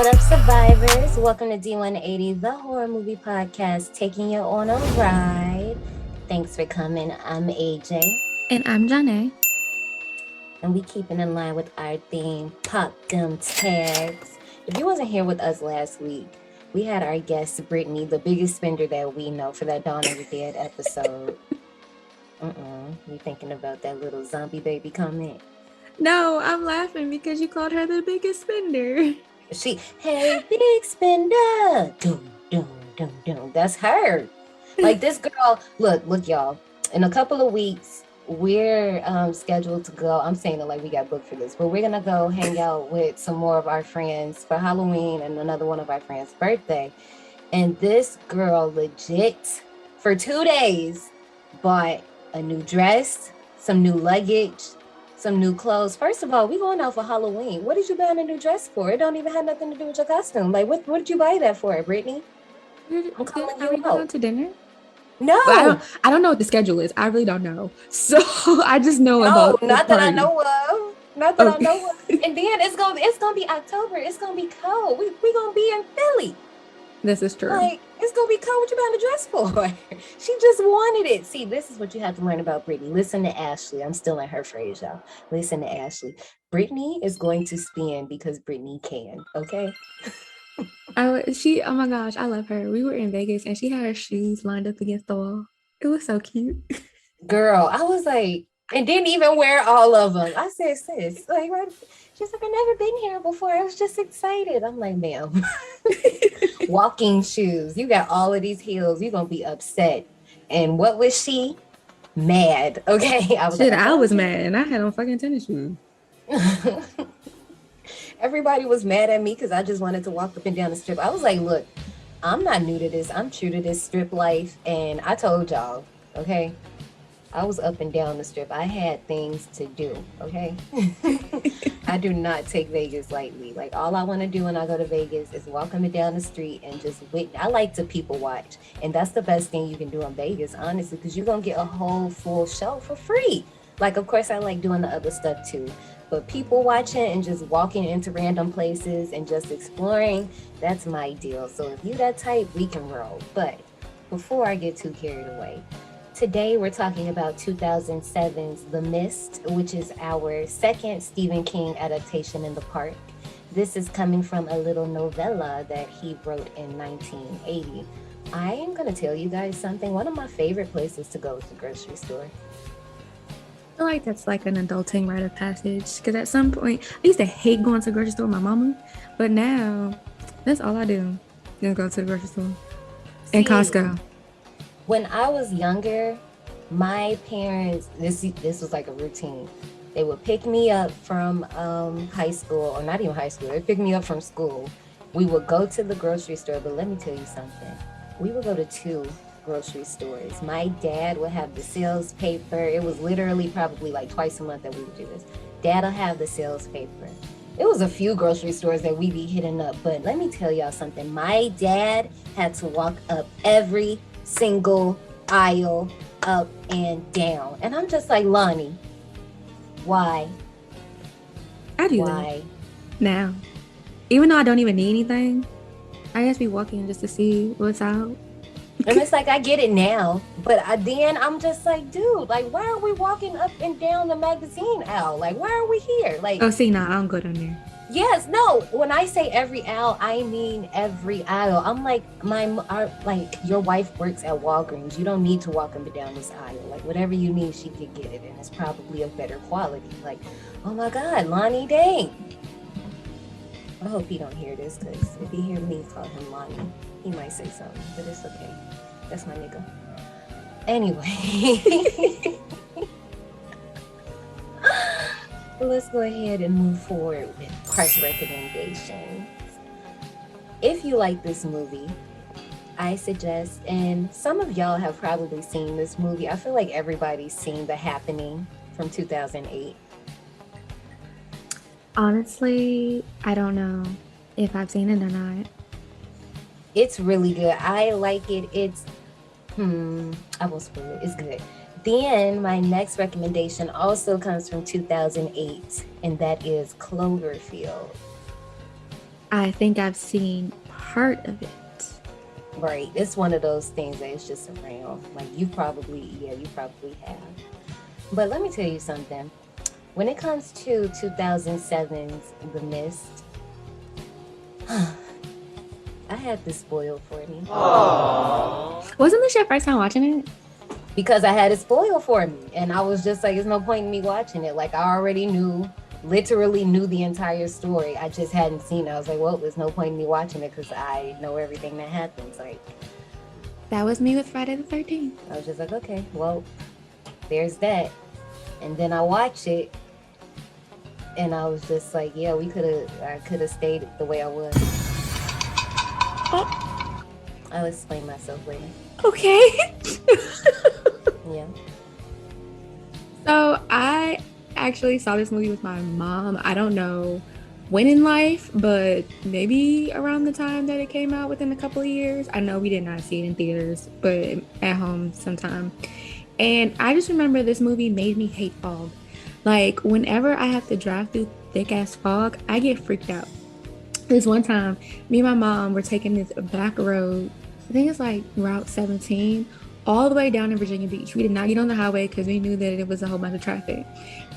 Wassup Survivors? Welcome to D180, the horror movie podcast, taking you on a ride. Thanks for coming. I'm AJ. And I'm Janae. And we keeping in line with our theme, Pop Them Tags. If you wasn't here with us last week, we had our guest, Brittany, the biggest spender that we know, for that Dawn of the Dead episode. You thinking about that little zombie baby comment? No, I'm laughing because you called her the biggest spender. Hey, big spender. Dum, dum, dum, dum. That's her. Like this girl, look, y'all. In a couple of weeks, we're scheduled to go. I'm saying it like we got booked for this, but we're gonna go hang out with some more of our friends for Halloween and another one of our friends' birthday. And this girl legit for 2 days bought a new dress, some new luggage, some new clothes. First of all, we going out for Halloween. What did you buy a new dress for? It don't even have nothing to do with your costume. Like, what did you buy that for, Brittany? I'm calling you out. Going to dinner? No. I don't know what the schedule is. I really don't know. So I just know about not that I know of. Not that I know of. And then it's gonna be October. It's gonna be cold. We gonna be in Philly. This is true. Like, it's gonna be cold. What you buying a dress for? She just wanted it. See, this is what you have to learn about Brittany. Listen to Ashley. I'm still in her phrase, y'all. Listen to Ashley. Brittany is going to spend because Brittany can, okay? Oh my gosh, I love her. We were in Vegas and she had her shoes lined up against the wall. It was so cute. Girl, I was like, and didn't even wear all of them. I said, sis, like, right? She's like, I've never been here before. I was just excited. I'm like, ma'am, walking shoes. You got all of these heels. You're going to be upset. And what was she? Mad. Okay. I was mad and I had on fucking tennis shoes. Everybody was mad at me because I just wanted to walk up and down the strip. I was like, look, I'm not new to this. I'm true to this strip life. And I told y'all, okay, I was up and down the strip. I had things to do, okay? I do not take Vegas lightly. Like, all I want to do when I go to Vegas is walk up and down the street and just wait. I like to people watch. And that's the best thing you can do in Vegas, honestly, because you're going to get a whole full show for free. Like, of course, I like doing the other stuff too. But people watching and just walking into random places and just exploring, that's my deal. So if you that type, we can roll. But before I get too carried away, today we're talking about 2007's The Mist, which is our second Stephen King adaptation in the park. This is coming from a little novella that he wrote in 1980. I am going to tell you guys something. One of my favorite places to go is the grocery store. I feel like that's like an adulting rite of passage because at some point I used to hate going to the grocery store with my mama, but now that's all I do. Just go to the grocery store and Costco. When I was younger, my parents, this was like a routine. They would pick me up from high school, or not even high school. They'd pick me up from school. We would go to the grocery store, but let me tell you something. We would go to 2 grocery stores. My dad would have the sales paper. It was literally probably like twice a month that we would do this. Dad'll have the sales paper. It was a few grocery stores that we be hitting up, but let me tell y'all something. My dad had to walk up every single aisle, up and down. And I'm just like, Lonnie, why? I do that now. Even though I don't even need anything, I just be walking just to see what's out. And it's like, I get it now, but then I'm just like, dude, like, why are we walking up and down the magazine aisle? Like, why are we here? Like, oh, see, no, I don't go down there. Yes, no. When I say every aisle, I mean every aisle. I'm like, your wife works at Walgreens. You don't need to walk up and down this aisle. Like, whatever you need, she could get it, and it's probably of better quality. Like, oh my God, Lonnie, dang. I hope he don't hear this, because if he hear me call him Lonnie, he might say something, but it's okay. That's my nigga. Anyway. Let's go ahead and move forward with park recommendations. If you like this movie, I suggest, and some of y'all have probably seen this movie. I feel like everybody's seen The Happening from 2008. Honestly, I don't know if I've seen it or not. It's really good. I like it. It's, I won't spoil it. It's good. Then my next recommendation also comes from 2008, and that is Cloverfield. I think I've seen part of it. Right. It's one of those things that it's just around. Like you probably have. But let me tell you something. When it comes to 2007's The Mist, I had this spoiled for me. Aww. Wasn't this your first time watching it? Because I had it spoiled for me. And I was just like, there's no point in me watching it. Like I already literally knew the entire story. I just hadn't seen it. I was like, well, there's no point in me watching it because I know everything that happens. Like that was me with Friday the 13th. I was just like, okay, well, there's that. And then I watched it and I was just like, yeah, I could have stayed the way I was. Oh. I'll explain myself later. Okay. Yeah. So I actually saw this movie with my mom. I don't know when in life, but maybe around the time that it came out, within a couple of years. I know we did not see it in theaters, but at home sometime. And I just remember this movie made me hate fog. Like whenever I have to drive through thick ass fog, I get freaked out. This one time, me and my mom were taking this back road. I think it's like Route 17, all the way down in Virginia Beach. We did not get on the highway because we knew that it was a whole bunch of traffic.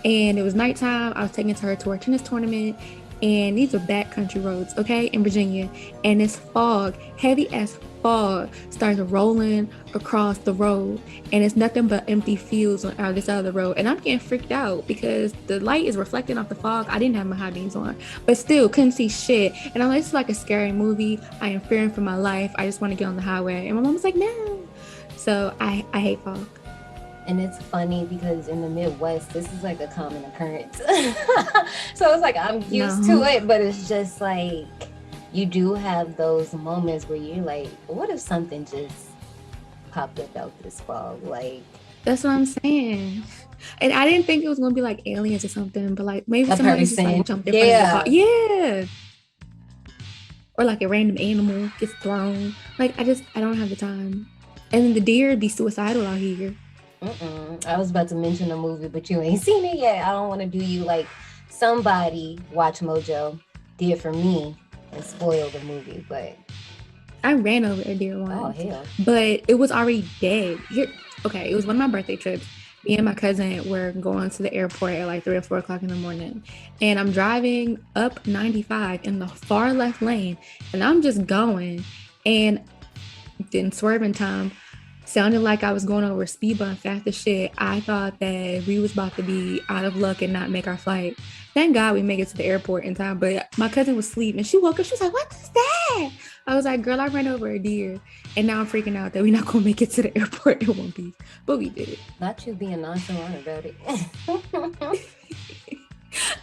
And it was nighttime. I was taking her to her tennis tournament. And these are backcountry roads, okay, in Virginia. And this fog, heavy ass fog, starts rolling across the road. And it's nothing but empty fields on this other road. And I'm getting freaked out because the light is reflecting off the fog. I didn't have my high beams on, but still couldn't see shit. And I'm like, this is like a scary movie. I am fearing for my life. I just want to get on the highway. And my mom was like, no. So I hate fog. And it's funny because in the Midwest, this is like a common occurrence. So it's like I'm used to it, but it's just like you do have those moments where you're like, what if something just popped up out this fog? Like that's what I'm saying. And I didn't think it was gonna be like aliens or something, but like maybe somebody just like jumped in front of the fog. Yeah. Or like a random animal gets thrown. Like I don't have the time. And then the deer be suicidal out here. I was about to mention a movie, but you ain't seen it yet. I don't want to do you like somebody Watch Mojo did for me and spoil the movie, but I ran over a deer once. Oh hell! But it was already dead. Okay, it was one of my birthday trips. Me and my cousin were going to the airport at like 3 or 4 o'clock in the morning, and I'm driving up 95 in the far left lane, and I'm just going, and then swerving time sounded like I was going over a speed bump fast as shit. I thought that we was about to be out of luck and not make our flight. Thank God we made it to the airport in time, but my cousin was asleep and she woke up. She was like, what is that? I was like, girl, I ran over a deer. And now I'm freaking out that we're not going to make it to the airport in one piece. But we did it. Not you being nonchalant about it.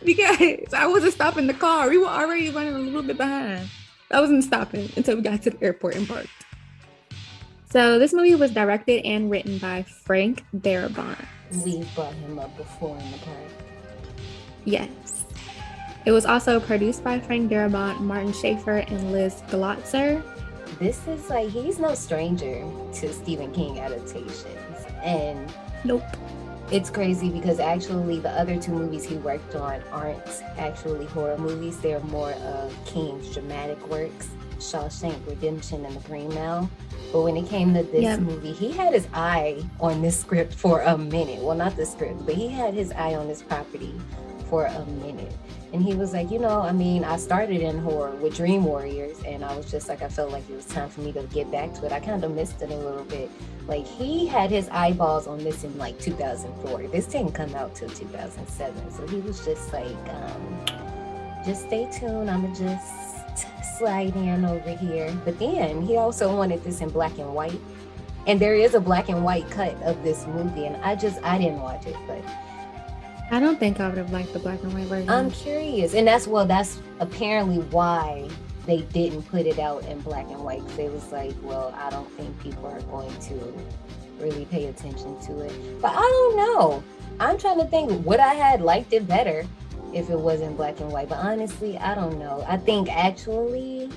Because I wasn't stopping the car. We were already running a little bit behind. I wasn't stopping until we got to the airport and parked. So this movie was directed and written by Frank Darabont. We've brought him up before in the park. Yes. It was also produced by Frank Darabont, Martin Schaefer, and Liz Glotzer. This is like, he's no stranger to Stephen King adaptations. And nope. It's crazy because actually the other 2 movies he worked on aren't actually horror movies. They're more of King's dramatic works, Shawshank Redemption and The Green Mile. But when it came to this movie, he had his eye on this script for a minute. Well, not the script, but he had his eye on this property for a minute. And he was like, I started in horror with Dream Warriors, and I was just like, I felt like it was time for me to get back to it. I kind of missed it a little bit. Like, he had his eyeballs on this in like 2004. This didn't come out till 2007. So he was just like, just stay tuned. I'm gonna just slide in over here. But then he also wanted this in black and white, and there is a black and white cut of this movie, and I didn't watch it, but I don't think I would have liked the black and white version. I'm curious, and that's apparently why they didn't put it out in black and white, because it was like, well, I don't think people are going to really pay attention to it. But I don't know. I'm trying to think, would I had liked it better if it was in black and white? But honestly, I don't know. I think actually,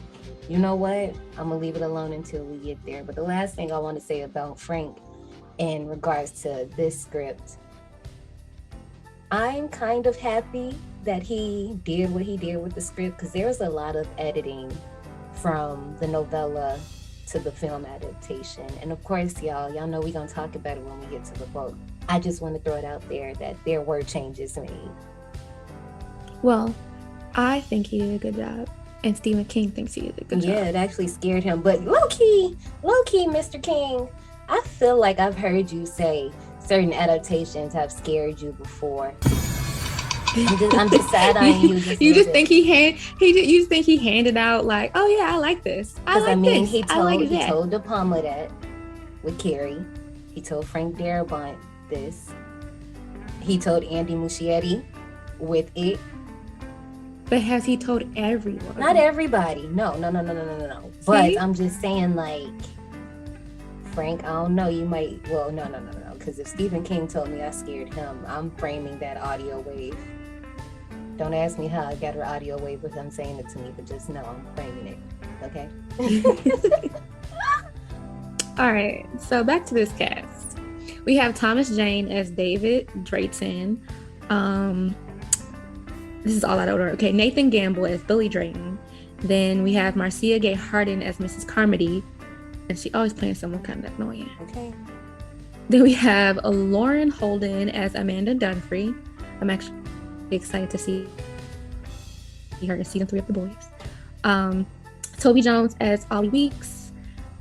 you know what? I'm gonna leave it alone until we get there. But the last thing I want to say about Frank in regards to this script, I'm kind of happy that he did what he did with the script, because there was a lot of editing from the novella to the film adaptation. And of course, y'all know we're gonna talk about it when we get to the book. I just want to throw it out there that there were changes made. Well, I think he did a good job, and Stephen King thinks he did a good job. Yeah, it actually scared him. But low key, Mr. King, I feel like I've heard you say certain adaptations have scared you before. I'm just sad on you. You just think you just think he handed out like, oh yeah, I like this. He told De Palma that with Carrie. He told Frank Darabont this. He told Andy Muschietti with It. But has he told everyone? Not everybody. No. But I'm just saying, like, Frank, I don't know. You might. Well, no. Because if Stephen King told me I scared him, I'm framing that audio wave. Don't ask me how I got her audio wave with him saying it to me, but just know I'm framing it. Okay? All right. So back to this cast. We have Thomas Jane as David Drayton. This is all out of order. Okay, Nathan Gamble as Billy Drayton. Then we have Marcia Gay Harden as Mrs. Carmody. And she always playing someone kind of annoying. Okay. Then we have Lauren Holden as Amanda Dunphy. I'm actually excited to see her in season 3 of The Boys. Toby Jones as Ollie Weeks.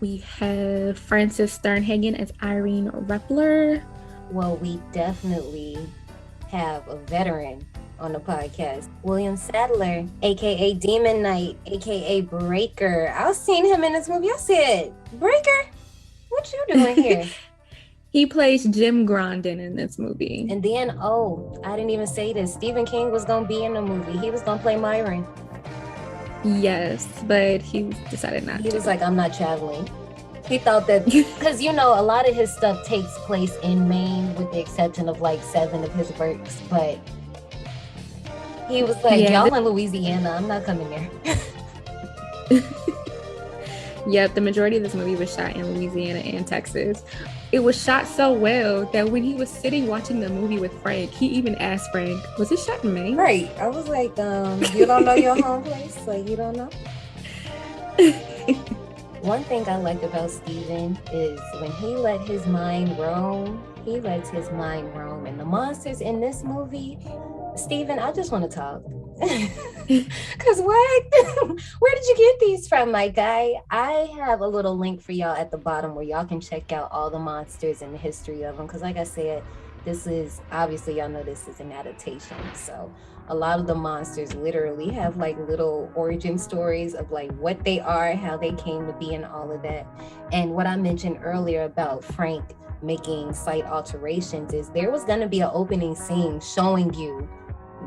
We have Frances Sternhagen as Irene Repler. Well, we definitely have a veteran on the podcast, William Sadler, aka Demon Knight, aka Breaker. I was seeing him in this movie. I said, Breaker, what you doing here? He plays Jim Grondin in this movie. And then, I didn't even say this. Stephen King was gonna be in the movie. He was gonna play Myron. Yes, but he decided not to. He was like, I'm not traveling. He thought that, because a lot of his stuff takes place in Maine, with the exception of like 7 of his works, but he was like, y'all in Louisiana, I'm not coming there. Yep, the majority of this movie was shot in Louisiana and Texas. It was shot so well that when he was sitting watching the movie with Frank, he even asked Frank, was it shot in Maine? Right. I was like, you don't know your home place? Like, you don't know? One thing I liked about Steven is when he let his mind roam, he lets his mind roam. And the monsters in this movie, Steven, I just want to talk. Because what? Where did you get these from, my guy? I have a little link for y'all at the bottom where y'all can check out all the monsters and the history of them. Because like I said, this is, obviously y'all know this is an adaptation. So a lot of the monsters literally have like little origin stories of like what they are, how they came to be, and all of that. And what I mentioned earlier about Frank making slight alterations is there was going to be an opening scene showing you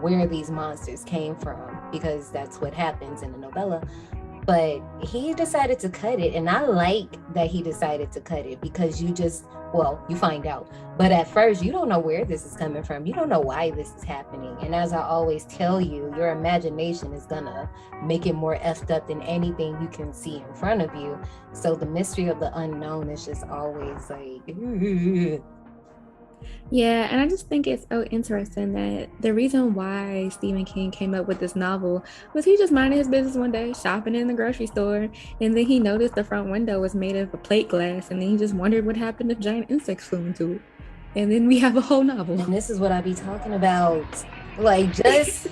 where these monsters came from, because that's what happens in the novella. But he decided to cut it, and I like that he decided to cut it, because you find out. But at first, you don't know where this is coming from. You don't know why this is happening. And as I always tell you, your imagination is gonna make it more effed up than anything you can see in front of you. So the mystery of the unknown is just always like, Yeah, and I just think it's so interesting that the reason why Stephen King came up with this novel was he just minding his business one day, shopping in the grocery store, and then he noticed the front window was made of a plate glass, and then he just wondered what happened if giant insects flew into it. And then we have a whole novel. And this is what I be talking about. Like, just,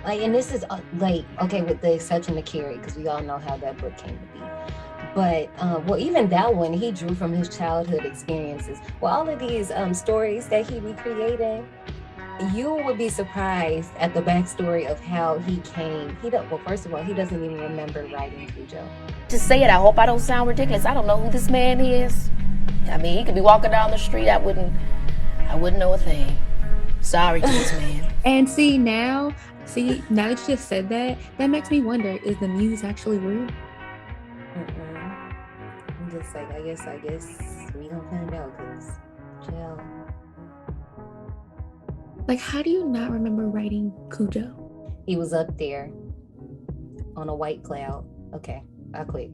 like, and this is, like, okay, with the exception of Carrie, because we all know how that book came to be. But, even that one, he drew from his childhood experiences. Well, all of these stories that he recreated, you would be surprised at the backstory of how he came. First of all, he doesn't even remember writing Cujo. To say it, I hope I don't sound ridiculous. I don't know who this man is. I mean, he could be walking down the street. I wouldn't know a thing. Sorry to this man. And now that you just said that, that makes me wonder, is the muse actually real? I'm just like, I guess we gonna find out, because jail. Like, how do you not remember writing Cujo? He was up there on a white cloud. Okay, I quit.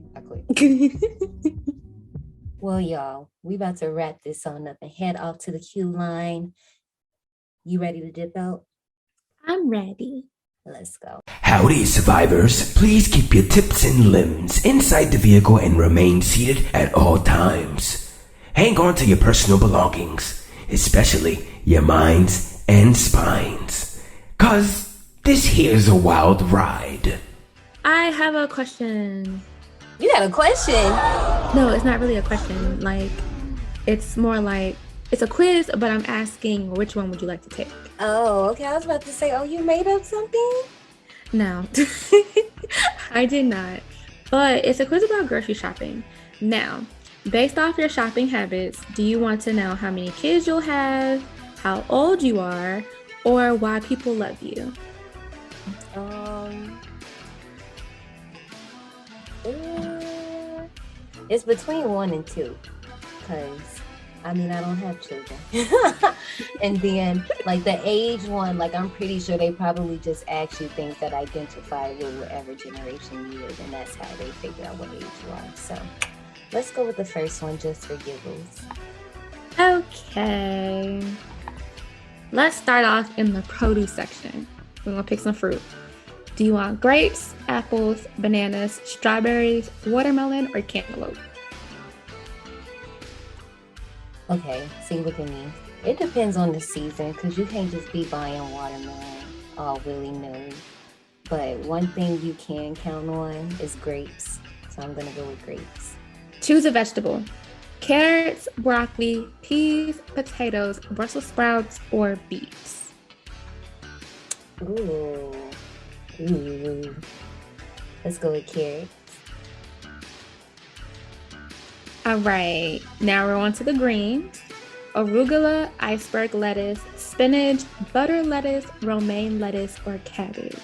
Well, y'all, we about to wrap this on up and head off to the queue line. You ready to dip out? I'm ready. Let's go. Howdy, survivors. Please keep your tips and limbs inside the vehicle and remain seated at all times. Hang on to your personal belongings, especially your minds and spines. 'Cause this here's a wild ride. I have a question. You got a question? No, it's not really a question. Like, it's more like, it's a quiz, but I'm asking which one would you like to take? Oh, okay. I was about to say, oh, you made up something? No, I did not. But it's a quiz about grocery shopping. Now, based off your shopping habits, do you want to know how many kids you'll have, how old you are, or why people love you? It's between 1 and 2, because I mean, I don't have children. And then, like, the age one, like, I'm pretty sure they probably just ask you things that identify with whatever generation you live, and that's how they figure out what age you are. So let's go with the first one just for giggles. Okay. Let's start off in the produce section. We're gonna pick some fruit. Do you want grapes, apples, bananas, strawberries, watermelon, or cantaloupe? Okay, see, look at me. It depends on the season, because you can't just be buying watermelon all willy-nilly. But one thing you can count on is grapes. So I'm gonna go with grapes. Choose a vegetable. Carrots, broccoli, peas, potatoes, Brussels sprouts, or beets. Ooh. Let's go with carrots. All right, now we're on to the greens. Arugula, iceberg lettuce, spinach, butter lettuce, romaine lettuce, or cabbage.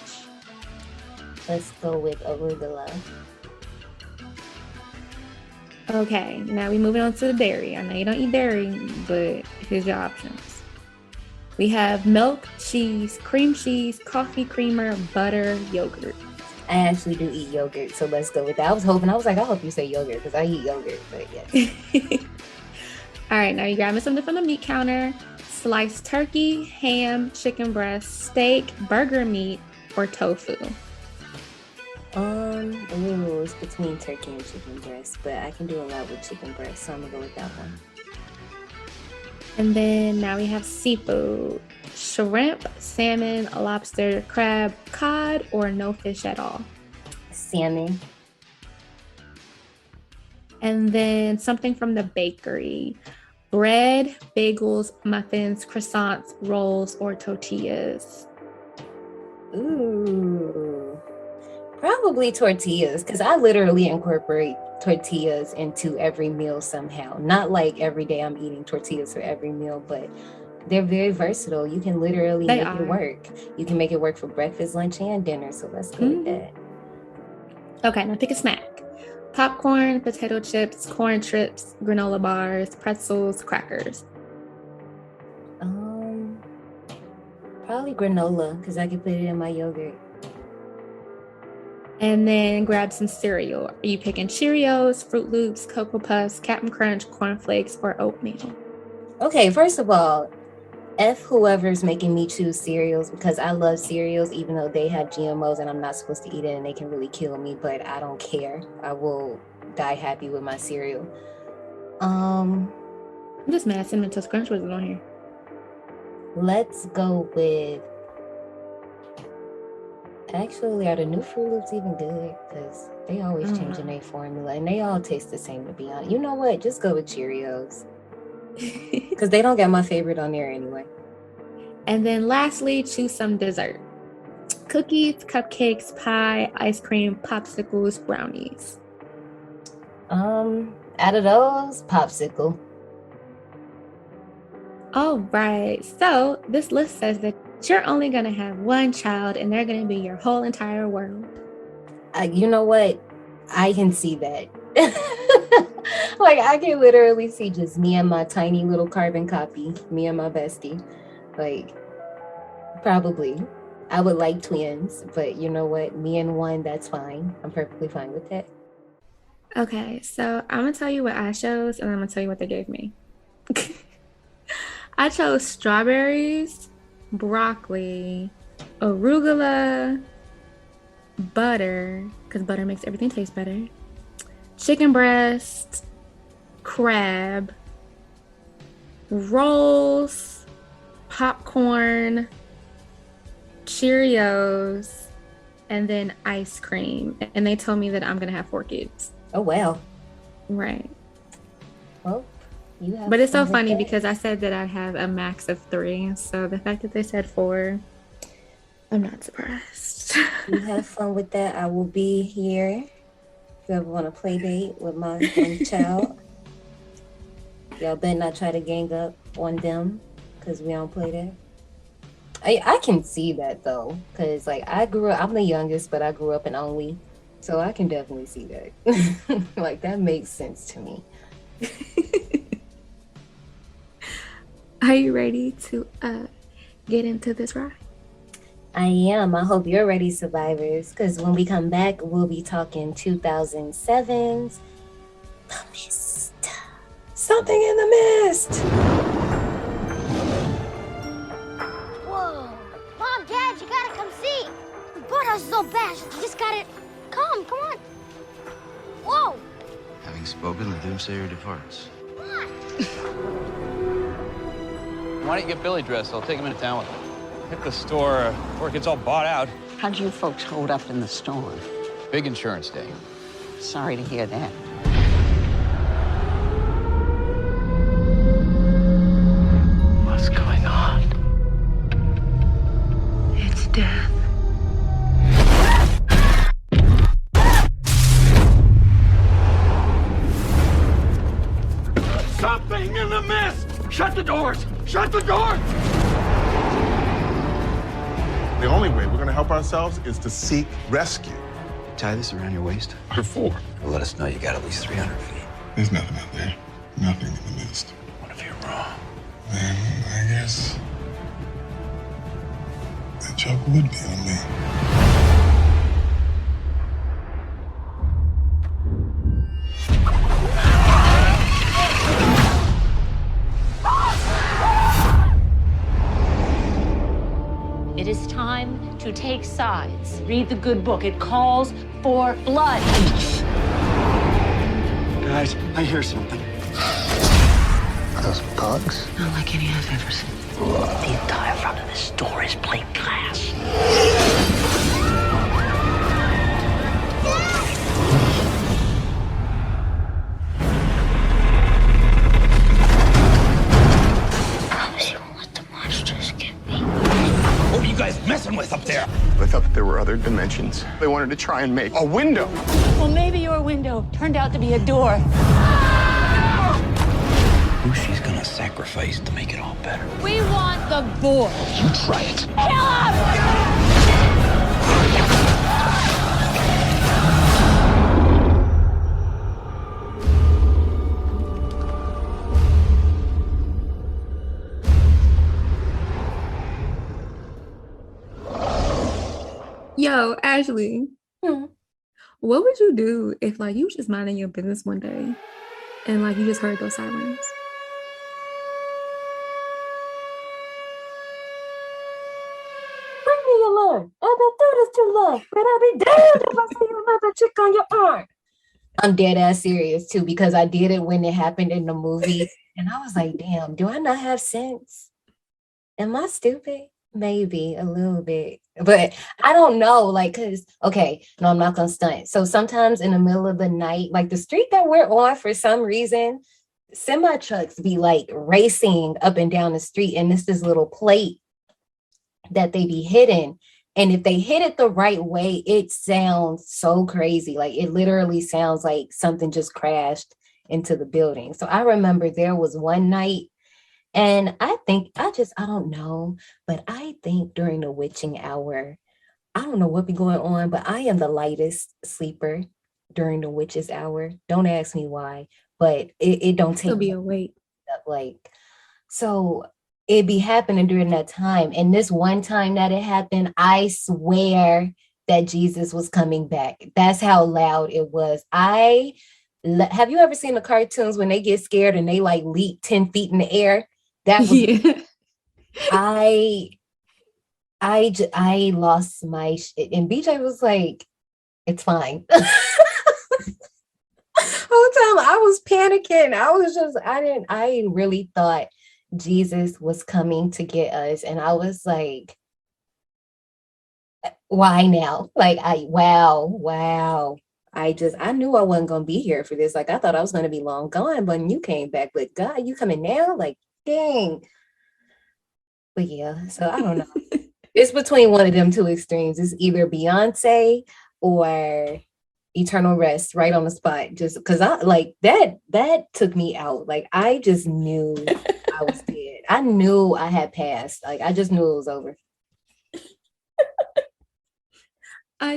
Let's go with arugula. Okay, now we're moving on to the dairy. I know you don't eat dairy, but here's your options. We have milk, cheese, cream cheese, coffee creamer, butter, yogurt. I actually do eat yogurt, so let's go with that. I was like, I hope you say yogurt, because I eat yogurt, but yes. All right, now you're grabbing something from the meat counter. Sliced turkey, ham, chicken breast, steak, burger meat, or tofu. It's between turkey and chicken breast, but I can do a lot with chicken breast, so I'm gonna go with that one. And then now we have seafood. Shrimp, salmon, lobster, crab, cod, or no fish at all. Salmon. And then something from the bakery. Bread, bagels, muffins, croissants, rolls, or tortillas. Ooh. Probably tortillas, because I literally incorporate tortillas into every meal somehow. Not like every day I'm eating tortillas for every meal, but they're very versatile. You can literally make it work. You can make it work for breakfast, lunch, and dinner. So let's go with that. Okay, now pick a snack. Popcorn, potato chips, corn chips, granola bars, pretzels, crackers. Probably granola, because I can put it in my yogurt. And then grab some cereal. Are you picking Cheerios, Fruit Loops, Cocoa Puffs, Captain Crunch, Corn Flakes, or oatmeal? Okay, first of all, F whoever's making me choose cereals, because I love cereals, even though they have GMOs and I'm not supposed to eat it and they can really kill me, but I don't care. I will die happy with my cereal. I'm just mad Cinnamon Toast Crunch wasn't on here. Let's go with... Actually, are the new Fruit Loops even good? Because they always changing their formula and they all taste the same, to be honest. You know what? Just go with Cheerios. Because they don't get my favorite on there anyway. And then lastly, choose some dessert. Cookies, cupcakes, pie, ice cream, popsicles, brownies. Out of those, popsicle. All right, so this list says that you're only going to have one child and they're going to be your whole entire world. You know what? I can see that. Like, I can literally see just me and my tiny little carbon copy, me and my bestie. Like, probably. I would like twins, but you know what? Me and one, that's fine. I'm perfectly fine with that. Okay, so I'm going to tell you what I chose and I'm going to tell you what they gave me. I chose strawberries, broccoli, arugula, butter, because butter makes everything taste better, chicken breast, crab, rolls, popcorn, Cheerios, and then ice cream. And they told me that I'm gonna have 4 kids. Oh wow. Right. Well, you have. But it's so fun with funny that. because I said that I'd have a max of 3. So the fact that they said 4, I'm not surprised. You have fun with that. I will be here if you ever want to play date with my young child. Y'all better not try to gang up on them because we don't play that. I can see that though, because like I'm the youngest, but I grew up in only, so I can definitely see that. Like that makes sense to me. Are you ready to get into this ride? I am. I hope you're ready, survivors, because when we come back, we'll be talking 2007's The Mist. Something in the mist. Whoa. Mom, Dad, you gotta come see. The boathouse is all bashed. You just gotta come on. Whoa. Having spoken, the doomsayer departs. Come on. Why don't you get Billy dressed? I'll take him into town with him. Hit the store before it gets all bought out. How'd you folks hold up in the storm? Big insurance day. Sorry to hear that. What's going on? It's death. Something in the mist! Shut the doors! Shut the doors! The only way we're gonna help ourselves is to seek rescue. Tie this around your waist. Or 4. Well, let us know you got at least 300 feet. There's nothing out there. Nothing in the mist. What if you're wrong? Then I guess the joke would be on me. It is time to take sides. Read the good book. It calls for blood. Guys, I hear something. Are those bugs? Not like any I've ever seen. The entire front of this store is plate glass. Promise you won't let the monsters get me. What are you guys messing with up there? I thought that there were other dimensions. They wanted to try and make a window. Well, maybe your window turned out to be a door. Who she's gonna sacrifice to make it all better? We want the boy. You try it. Kill him! Yo, Ashley, what would you do if like you was just minding your business one day and like you just heard those sirens? Bring me your lord. I've been through this too long, but I'll be damned if I see another chick on your arm. I'm dead ass serious too, because I did it when it happened in the movie. And I was like, damn, do I not have sense? Am I stupid? Maybe a little bit, but I don't know. Like, cause okay, no, I'm not gonna stunt. So sometimes in the middle of the night, like the street that we're on, for some reason, semi trucks be like racing up and down the street, and it's this little plate that they be hitting. And if they hit it the right way, it sounds so crazy. Like it literally sounds like something just crashed into the building. So I remember there was one night. And I don't know, but I think during the witching hour, I don't know what be going on, but I am the lightest sleeper during the witch's hour. Don't ask me why, but it don't take Still be awake. up like, so it be happening during that time. And this one time that it happened, I swear that Jesus was coming back. That's how loud it was. Have you ever seen the cartoons when they get scared and they like leap 10 feet in the air? That was, Yeah. I lost my and BJ was like, it's fine. Whole time I was panicking. I really thought Jesus was coming to get us. And I was like, why now? Like, wow. I knew I wasn't going to be here for this. Like, I thought I was going to be long gone, but you came back. But God, you coming now? Like, dang. But yeah, so I don't know. It's between one of them two extremes. It's either Beyonce or eternal rest right on the spot. Just because I like that took me out. Like, I just knew I was dead. I knew I had passed. Like, I just knew it was over. I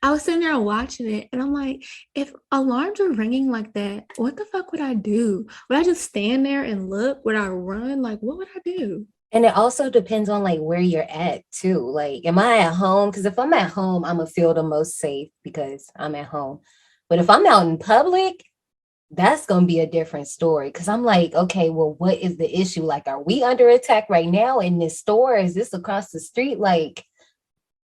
was sitting there watching it and I'm like, if alarms were ringing like that, what the fuck would I do? Would I just stand there and look? Would I run? Like, what would I do? And it also depends on like where you're at too. Like, am I at home? Because if I'm at home, I'm gonna feel the most safe because I'm at home. But if I'm out in public, that's gonna be a different story. Because I'm like, okay, well, what is the issue? Like, are we under attack right now in this store? Is this across the street? Like,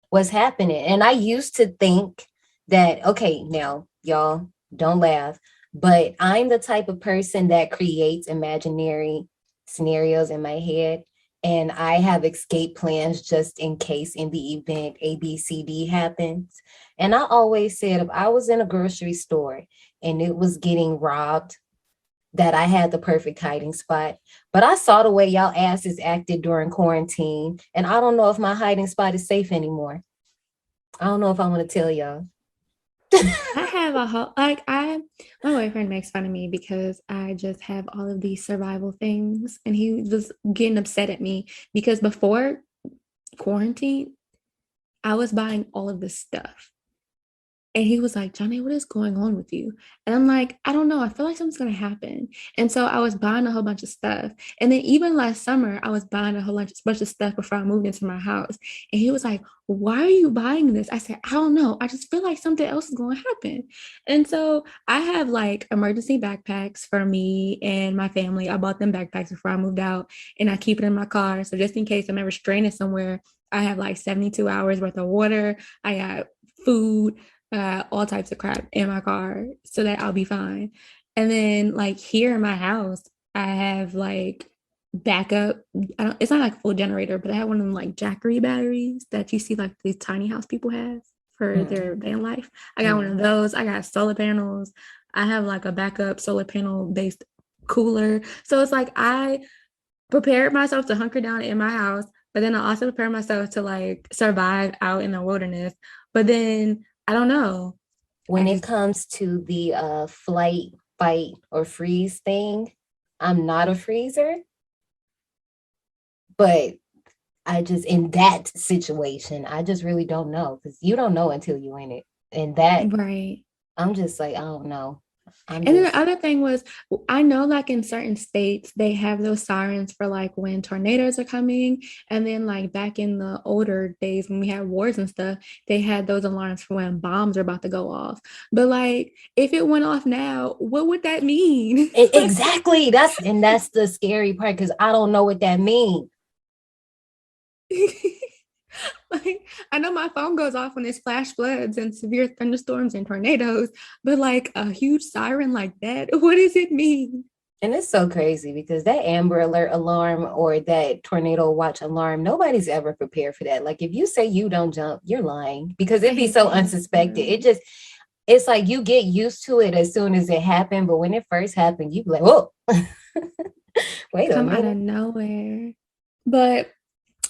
what's happening? And I used to think that, okay, now y'all don't laugh, but I'm the type of person that creates imaginary scenarios in my head. And I have escape plans just in case in the event ABCD happens. And I always said, if I was in a grocery store and it was getting robbed, that I had the perfect hiding spot. But I saw the way y'all asses acted during quarantine, and I don't know if my hiding spot is safe anymore. I don't know if I want to tell y'all. I have a whole my boyfriend makes fun of me because I just have all of these survival things, and he was getting upset at me because before quarantine, I was buying all of this stuff. And he was like, Johnny, what is going on with you? And I'm like, I don't know. I feel like something's going to happen. And so I was buying a whole bunch of stuff. And then even last summer, I was buying a whole bunch of stuff before I moved into my house. And he was like, why are you buying this? I said, I don't know. I just feel like something else is going to happen. And so I have like emergency backpacks for me and my family. I bought them backpacks before I moved out, and I keep it in my car. So just in case I'm ever stranded somewhere, I have like 72 hours worth of water. I got food, all types of crap in my car so that I'll be fine. And then like here in my house, I have like backup. It's not like a full generator, but I have one of them like Jackery batteries that you see like these tiny house people have for their van life. I got one of those. I got solar panels. I have like a backup solar panel based cooler. So it's like I prepared myself to hunker down in my house, but then I also prepared myself to like survive out in the wilderness. But then I don't know. When it comes to the flight, fight, or freeze thing, I'm not a freezer. But I just, in that situation, I just really don't know, because you don't know until you're in it. And that, right. I'm just like, I don't know. And then the other thing was, I know like in certain states, they have those sirens for like when tornadoes are coming. And then like back in the older days when we had wars and stuff, they had those alarms for when bombs are about to go off. But like, if it went off now, what would that mean? Exactly. That's the scary part, because I don't know what that means. Like, I know my phone goes off when there's flash floods and severe thunderstorms and tornadoes, but like a huge siren like that, what does it mean? And it's so crazy because that Amber Alert alarm or that tornado watch alarm, nobody's ever prepared for that. Like, if you say you don't jump, you're lying, because it'd be so unsuspected. It's like you get used to it as soon as it happened, but when it first happened, you be like, whoa, wait a minute. Come out of nowhere. But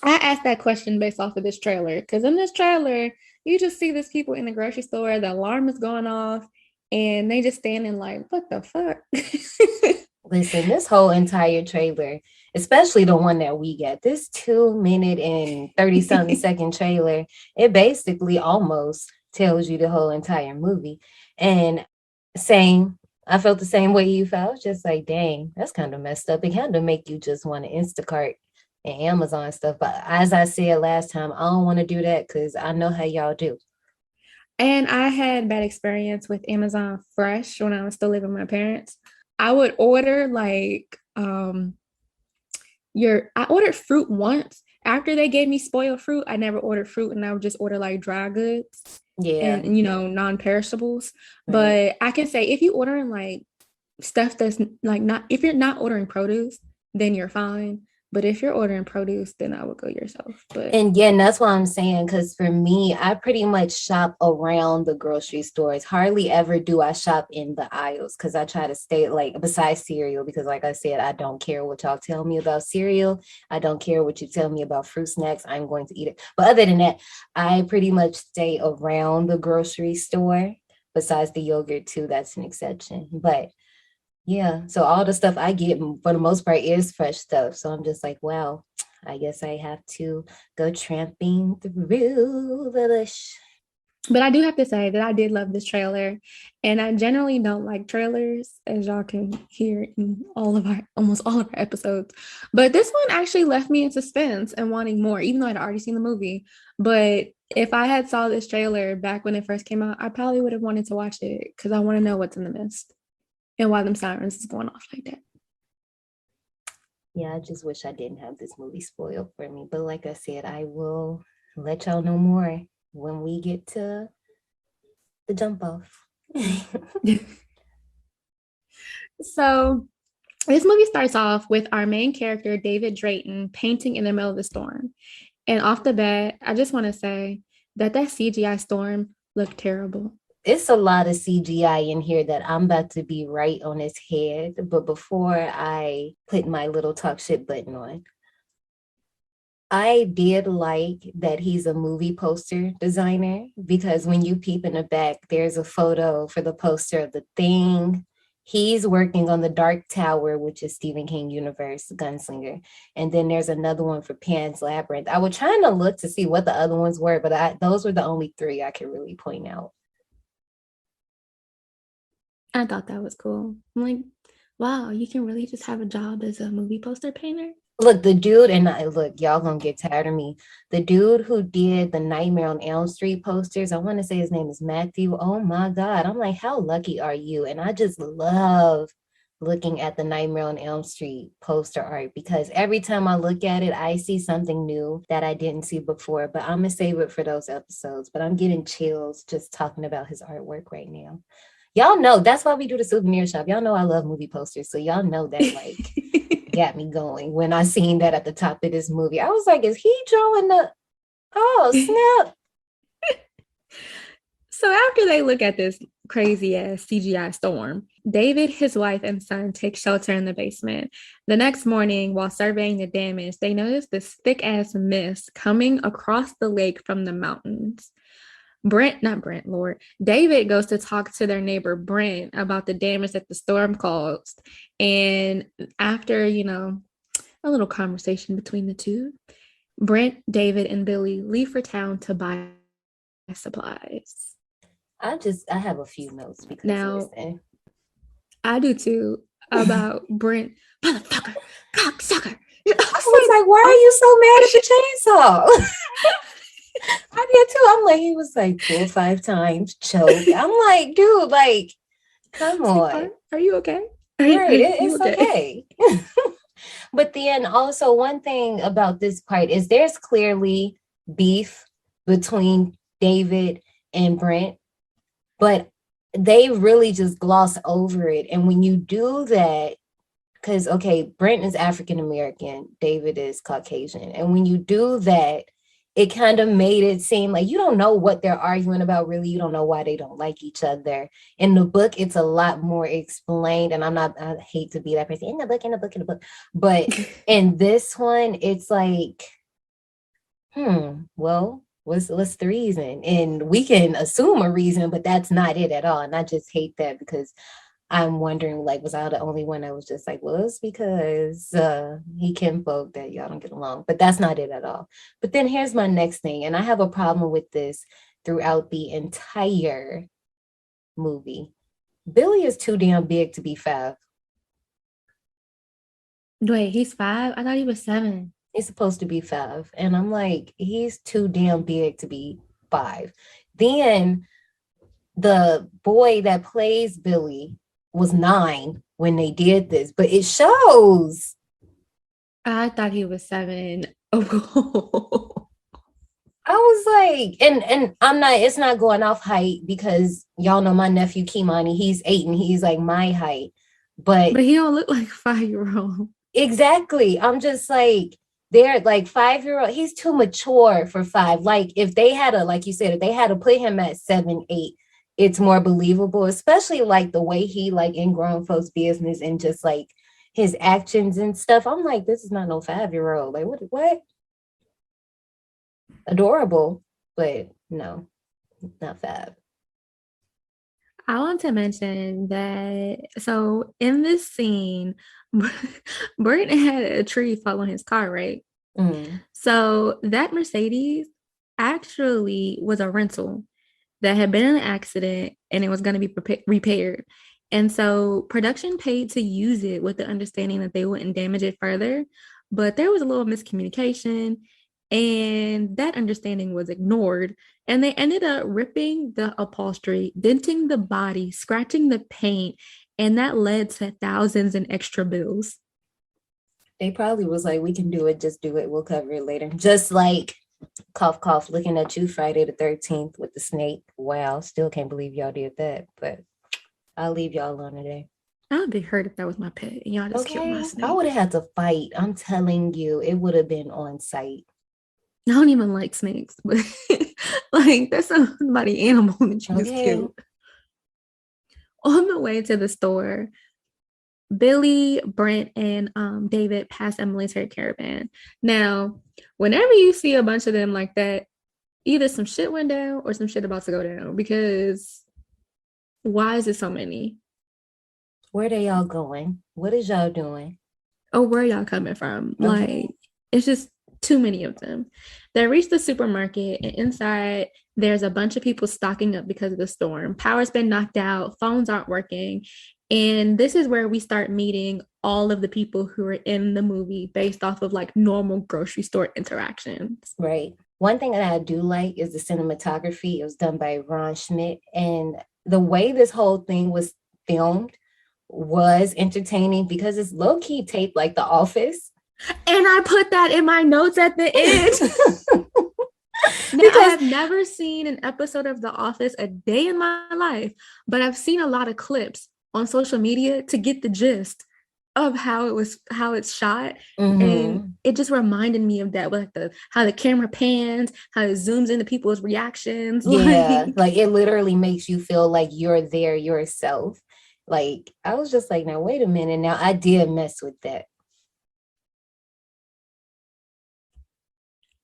I asked that question based off of this trailer, because in this trailer, you just see these people in the grocery store, the alarm is going off, and they just standing like, what the fuck? Listen, this whole entire trailer, especially the one that we got, this 2-minute and 30-something second trailer, it basically almost tells you the whole entire movie. And I felt the same way you felt. Just like, dang, that's kind of messed up. It kind of make you just want to Instacart and Amazon stuff. But as I said last time, I don't want to do that because I know how y'all do. And I had bad experience with Amazon Fresh when I was still living with my parents. I would order like I ordered fruit once, after they gave me spoiled fruit, I never ordered fruit, and I would just order like dry goods Yeah. and non-perishables. Right. But I can say if you ordering like stuff that's like not, if you're not ordering produce, then you're fine. But if you're ordering produce, then I would go yourself. But And yeah, and that's what I'm saying. Because for me, I pretty much shop around the grocery stores. Hardly ever do I shop in the aisles because I try to stay like besides cereal. Because like I said, I don't care what y'all tell me about cereal. I don't care what you tell me about fruit snacks. I'm going to eat it. But other than that, I pretty much stay around the grocery store. Besides the yogurt too, that's an exception. But yeah, so all the stuff I get for the most part is fresh stuff. So I'm just like, wow, I guess I have to go tramping through the bush. But I do have to say that I did love this trailer, and I generally don't like trailers, as y'all can hear in almost all of our episodes. But this one actually left me in suspense and wanting more, even though I'd already seen the movie. But if I had saw this trailer back when it first came out, I probably would have wanted to watch it because I want to know what's in the mist and why them sirens is going off like that. Yeah, I just wish I didn't have this movie spoiled for me. But like I said, I will let y'all know more when we get to the jump off. So this movie starts off with our main character, David Drayton, painting in the middle of the storm. And off the bat, I just want to say that CGI storm looked terrible. It's a lot of CGI in here that I'm about to be right on his head. But before I put my little talk shit button on, I did like that he's a movie poster designer, because when you peep in the back, there's a photo for the poster of The Thing. He's working on The Dark Tower, which is Stephen King universe Gunslinger. And then there's another one for Pan's Labyrinth. I was trying to look to see what the other ones were, but those were the only three I could really point out. I thought that was cool. I'm like, wow, you can really just have a job as a movie poster painter? Look, the dude, and look, y'all gonna get tired of me. The dude who did the Nightmare on Elm Street posters, I want to say his name is Matthew. Oh my God. I'm like, how lucky are you? And I just love looking at the Nightmare on Elm Street poster art, because every time I look at it, I see something new that I didn't see before. But I'm gonna save it for those episodes. But I'm getting chills just talking about his artwork right now. Y'all know that's why we do the souvenir shop. Y'all know I love movie posters. So y'all know that like got me going. When I seen that at the top of this movie, I was like, is he drawing the, oh, snap. So after they look at this crazy ass CGI storm, David, his wife, and son take shelter in the basement. The next morning, while surveying the damage, they notice this thick ass mist coming across the lake from the mountains. David goes to talk to their neighbor Brent about the damage that the storm caused. And after, a little conversation between the two, Brent, David, and Billy leave for town to buy supplies. I have a few notes because now, I do too, about Brent, motherfucker, cocksucker. I was like, why are you so mad at the chainsaw? I did too. I'm like, he was like 4 or 5 times choked. I'm like, dude, like, come on. Are you okay? Right, it's okay. But then also one thing about this part is there's clearly beef between David and Brent, but they really just gloss over it. And when you do that, because, okay, Brent is African-American, David is Caucasian. And when you do that, it kind of made it seem like you don't know what they're arguing about, really. You don't know why they don't like each other. In the book, it's a lot more explained. And I hate to be that person, in the book. But in this one, it's like, well, what's the reason? And we can assume a reason, but that's not it at all. And I just hate that, because I'm wondering, like, was I the only one that was just like, well, it's because he kinfolk that y'all don't get along, but that's not it at all. But then here's my next thing, and I have a problem with this throughout the entire movie. Billy is too damn big to be 5. Wait, he's 5? I thought he was 7. He's supposed to be 5. And I'm like, he's too damn big to be 5. Then the boy that plays Billy was 9 when they did this, but it shows. I thought he was 7. Oh, I was like, and I'm not, it's not going off height because y'all know my nephew Kimani, he's 8 and he's like my height. But but he don't look like a 5-year-old. exactly, I'm just like, they're like 5-year-old, he's too mature for 5. Like if they had to, like you said, if they had to put him at 7, 8, it's more believable, especially like the way he like in grown folks' business and just like his actions and stuff. I'm like, this is not no 5-year-old. Like what? Adorable, but no, not 5. I want to mention that so in this scene, Burton had a tree fall on his car, right? Mm. So that Mercedes actually was a rental that had been in an accident and it was going to be repaired. And so production paid to use it with the understanding that they wouldn't damage it further. But there was a little miscommunication and that understanding was ignored. And they ended up ripping the upholstery, denting the body, scratching the paint, and that led to thousands in extra bills. They probably was like, we can do it, just do it, we'll cover it later. Just like cough cough looking at you Friday the 13th with the snake. Wow, still can't believe y'all did that, but I'll leave y'all alone today. I would be hurt if that was my pet and y'all just killed my Okay, snake. I would have had to fight. I'm telling you, it would have been on site. I don't even like snakes, but like that's somebody animal that you just Okay. killed. On the way to the store, Billy, Brent, and David pass a military caravan. Now, whenever you see a bunch of them like that, either some shit went down or some shit about to go down, because why is it so many? Where they all going? What is y'all doing? Oh, where y'all coming from? Okay. Like, it's just too many of them. They reach the supermarket, and inside there's a bunch of people stocking up because of the storm. Power's been knocked out, phones aren't working. And this is where we start meeting all of the people who are in the movie based off of like normal grocery store interactions. Right. One thing that I do like is the cinematography. It was done by Ron Schmidt. And the way this whole thing was filmed was entertaining because it's low-key taped like The Office. And I put that in my notes at the end. Now, I've never seen an episode of The Office a day in my life, but I've seen a lot of clips on social media to get the gist of how it's shot. Mm-hmm. And it just reminded me of that, like how the camera pans, how it zooms into people's reactions. Yeah, like it literally makes you feel like you're there yourself. Like I was just like, now wait a minute. Now I did mess with that.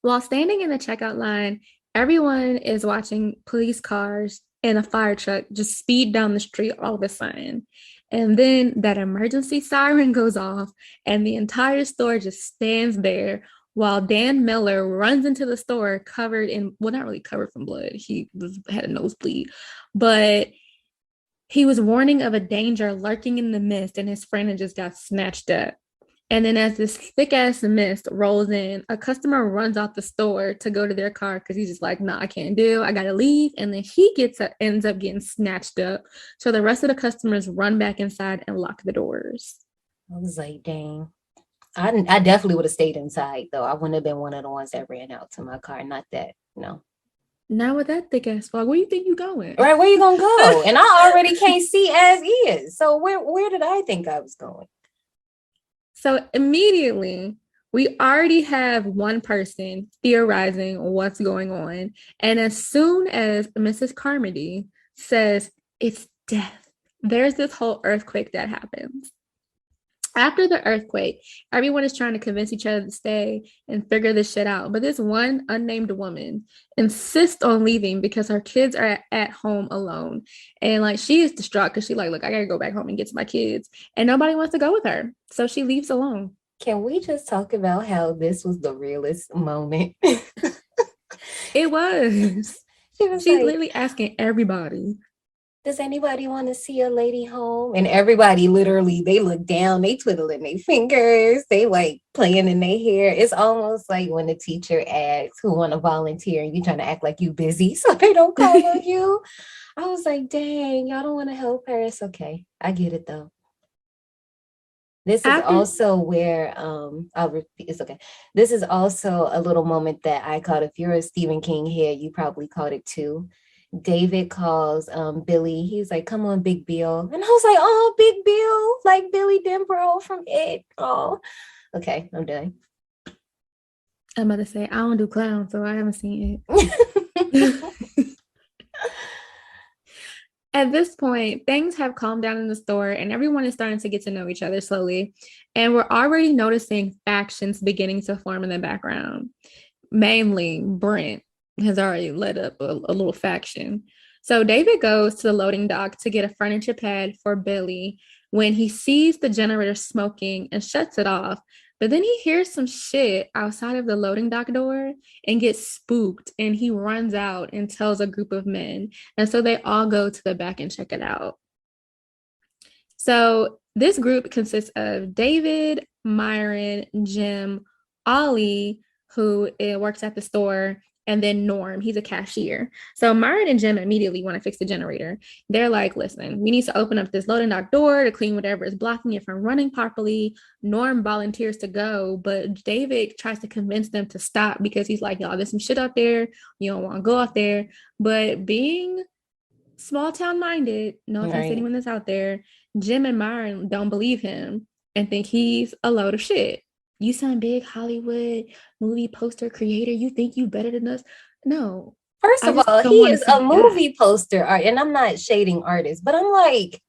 While standing in the checkout line, everyone is watching police cars and a fire truck just speed down the street all of a sudden. And then that emergency siren goes off and the entire store just stands there while Dan Miller runs into the store covered in, well, not really covered from blood. He had a nosebleed, but he was warning of a danger lurking in the mist and his friend had just got snatched up. And then as this thick ass mist rolls in, a customer runs out the store to go to their car because he's just like, nah, I can't I gotta leave. And then he ends up getting snatched up. So the rest of the customers run back inside and lock the doors. I was like, dang. I definitely would have stayed inside though. I wouldn't have been one of the ones that ran out to my car. Not that, no. Now with that thick ass fog, where you think you going? Right, where you gonna go? And I already can't see as is. So where did I think I was going? So immediately, we already have one person theorizing what's going on. And as soon as Mrs. Carmody says it's death, there's this whole earthquake that happens. After the earthquake, everyone is trying to convince each other to stay and figure this shit out. But this one unnamed woman insists on leaving because her kids are at home alone. And like she is distraught because she's like, look, I gotta go back home and get to my kids. And nobody wants to go with her. So she leaves alone. Can we just talk about how this was the realest moment? It was. She's like, literally asking everybody. Does anybody want to see a lady home? And everybody literally, they look down, they twiddling their fingers, they like playing in their hair. It's almost like when the teacher asks who want to volunteer and you trying to act like you busy so they don't call on you. I was like, dang, y'all don't want to help her. It's okay. I get it though. This is After also where I'll repeat. It's okay. This is also a little moment that I caught. If you're a Stephen King head, you probably caught it too. David calls Billy. He's like, "Come on, Big Bill," and I was like, "Oh, Big Bill, like Billy Denborough from It." Oh, okay, I'm done. I'm about to say I don't do clowns, so I haven't seen it. At this point, things have calmed down in the store and everyone is starting to get to know each other slowly. And we're already noticing factions beginning to form in the background. Mainly, Brent has already led up a little faction. So David goes to the loading dock to get a furniture pad for Billy when he sees the generator smoking and shuts it off. But then he hears some shit outside of the loading dock door and gets spooked, and he runs out and tells a group of men. And so they all go to the back and check it out. So this group consists of David, Myron, Jim, Ollie, who works at the store, and then Norm. He's a cashier. So Myron and Jim immediately want to fix the generator. They're like, listen, we need to open up this loading dock door to clean whatever is blocking it from running properly. Norm volunteers to go, but David tries to convince them to stop because he's like, y'all, there's some shit out there. You don't want to go out there. But being small town minded, no offense to anyone that's out there, Jim and Myron don't believe him and think he's a load of shit. You some big Hollywood movie poster creator. You think you better than us? No. First of all, he is a movie poster art, and I'm not shading artists, but I'm like,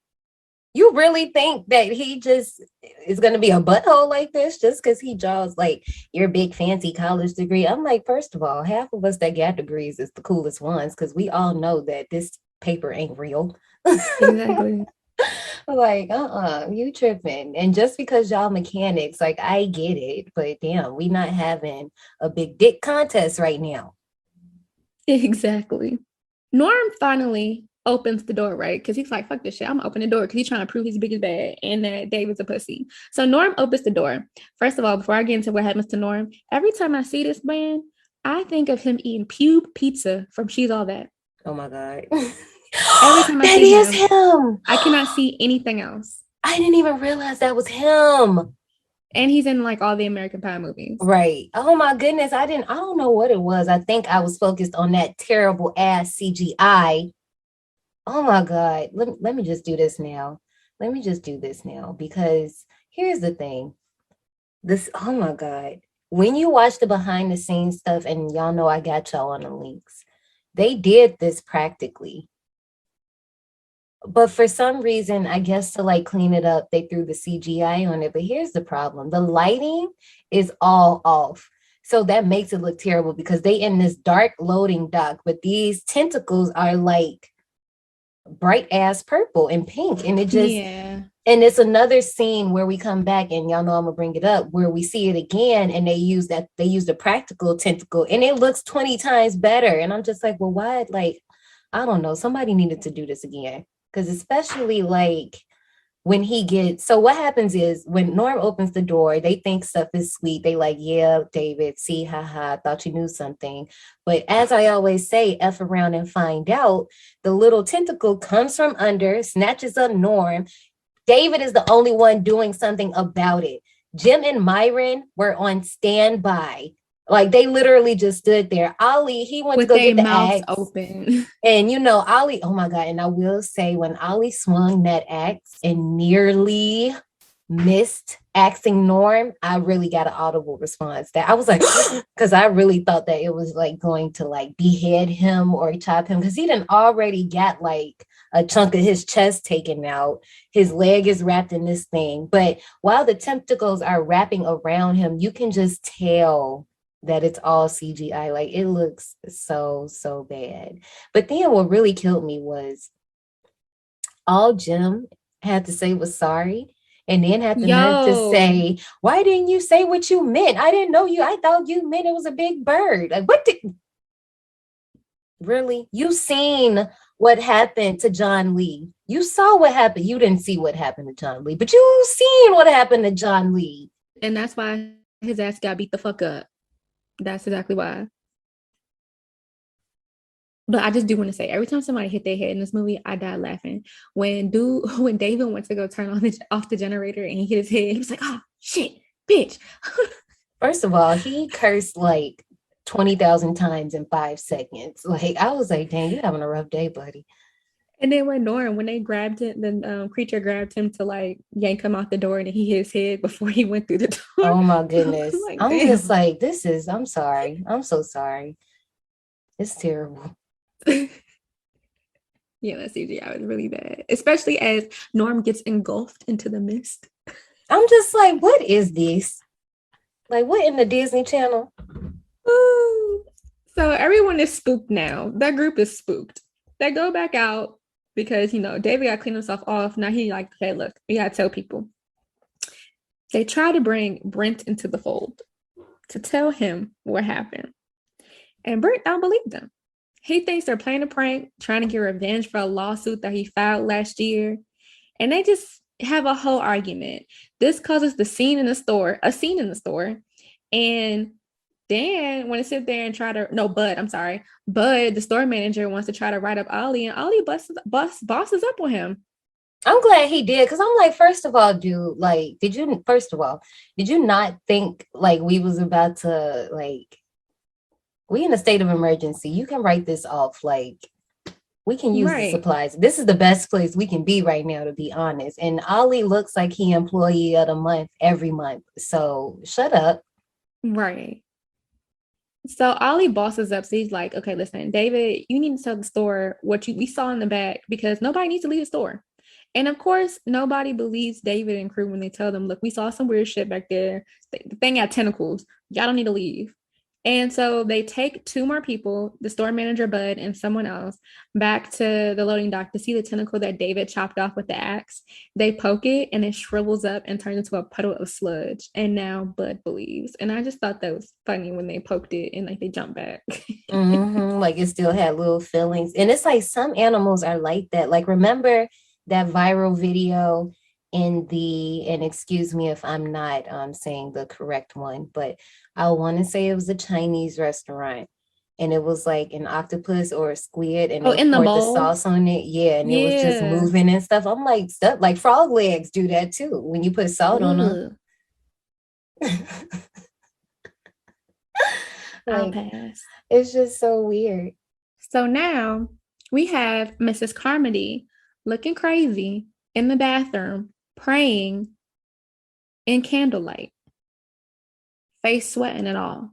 you really think that he just is going to be a butthole like this just because he draws like your big fancy college degree? I'm like, first of all, half of us that got degrees is the coolest ones because we all know that this paper ain't real. Exactly. Like, you tripping. And just because y'all mechanics, like, I get it, but damn, we not having a big dick contest right now. Exactly. Norm finally opens the door, right? Because he's like, fuck this shit. I'm gonna open the door because he's trying to prove he's big as bad and that David's a pussy. So Norm opens the door. First of all, before I get into what happens to Norm, every time I see this man, I think of him eating pube pizza from She's All That. Oh my God. Every time I see him, I cannot see anything else. I didn't even realize that was him. And he's in like all the American Pie movies. Right. Oh my goodness. I don't know what it was. I think I was focused on that terrible ass CGI. Oh my God. Let me just do this now. Because here's the thing. Oh my God. When you watch the behind the scenes stuff, and y'all know I got y'all on the links, they did this practically. But for some reason, I guess to like clean it up, they threw the CGI on it. But here's the problem. The lighting is all off. So that makes it look terrible because they in this dark loading dock, but these tentacles are like bright ass purple and pink. And it just, and it's another scene where we come back and y'all know I'm gonna bring it up where we see it again and they use the practical tentacle and it looks 20 times better. And I'm just like, well, why? Like, I don't know. Somebody needed to do this again. Because especially like when so what happens is when Norm opens the door, they think stuff is sweet. They like, yeah, David, see, haha, thought you knew something. But as I always say, F around and find out, the little tentacle comes from under, snatches up Norm. David is the only one doing something about it. Jim and Myron were on standby. Like they literally just stood there. Ollie, he went to go get the axe open. And you know, Ollie, oh my God. And I will say when Ollie swung that axe and nearly missed axing Norm, I really got an audible response that I was like, because I really thought that it was like going to like behead him or chop him because he done already got like a chunk of his chest taken out. His leg is wrapped in this thing. But while the tentacles are wrapping around him, you can just tell that it's all CGI. Like it looks so bad. But then what really killed me was all Jim had to say was sorry. And then had the nerve to say, why didn't you say what you meant? I didn't know you. I thought you meant it was a big bird. Like what really? You seen what happened to John Lee. You saw what happened. You didn't see what happened to John Lee, but you seen what happened to John Lee. And that's why his ass got beat the fuck up. That's exactly why. But I just do want to say, every time somebody hit their head in this movie, I died laughing. When David went to go turn off the generator and he hit his head, he was like, "Oh shit, bitch." First of all, he cursed like 20,000 times in 5 seconds. Like, I was like, dang, you having a rough day, buddy. And then when they grabbed him, the creature grabbed him to like yank him out the door, and he hit his head before he went through the door. Oh my goodness. Like, I'm damn. just like, I'm sorry. I'm so sorry. It's terrible. Yeah, that CGI was really bad, especially as Norm gets engulfed into the mist. I'm just like, what is this? Like, what in the Disney Channel? Ooh. So everyone is spooked now. That group is spooked. They go back out because, David got to clean himself off. Now he like, okay, look, we got to tell people. They try to bring Brent into the fold to tell him what happened. And Brent don't believe them. He thinks they're playing a prank, trying to get revenge for a lawsuit that he filed last year. And they just have a whole argument. This causes a scene in the store. And Dan want to sit there and try to, no, Bud, I'm sorry. Bud, the store manager, wants to try to write up Ollie, and Ollie bosses up on him. I'm glad he did, because I'm like, first of all, dude, like, did you not think like we was about to, like, we in a state of emergency? You can write this off. Like, we can use the supplies. This is the best place we can be right now, to be honest. And Ollie looks like he employee of the month every month. So shut up. Right. So Ollie bosses up. So he's like, okay, listen, David, you need to tell the store what we saw in the back, because nobody needs to leave the store. And of course, nobody believes David and crew when they tell them, look, we saw some weird shit back there. The thing had tentacles. Y'all don't need to leave. And so they take 2 more people, the store manager, Bud, and someone else, back to the loading dock to see the tentacle that David chopped off with the axe. They poke it and it shrivels up and turns into a puddle of sludge. And now Bud believes. And I just thought that was funny when they poked it and like they jumped back. Like it still had little feelings. And it's like some animals are like that. Like, remember that viral video and excuse me if I'm not saying the correct one, but I want to say it was a Chinese restaurant, and it was like an octopus or a squid, and they poured the sauce on it. Yeah, and it was just moving and stuff. I'm like, stuff like frog legs do that too when you put salt on them. I'll pass. It's just so weird. So now we have Mrs. Carmody looking crazy in the bathroom, praying in candlelight, face sweating and all.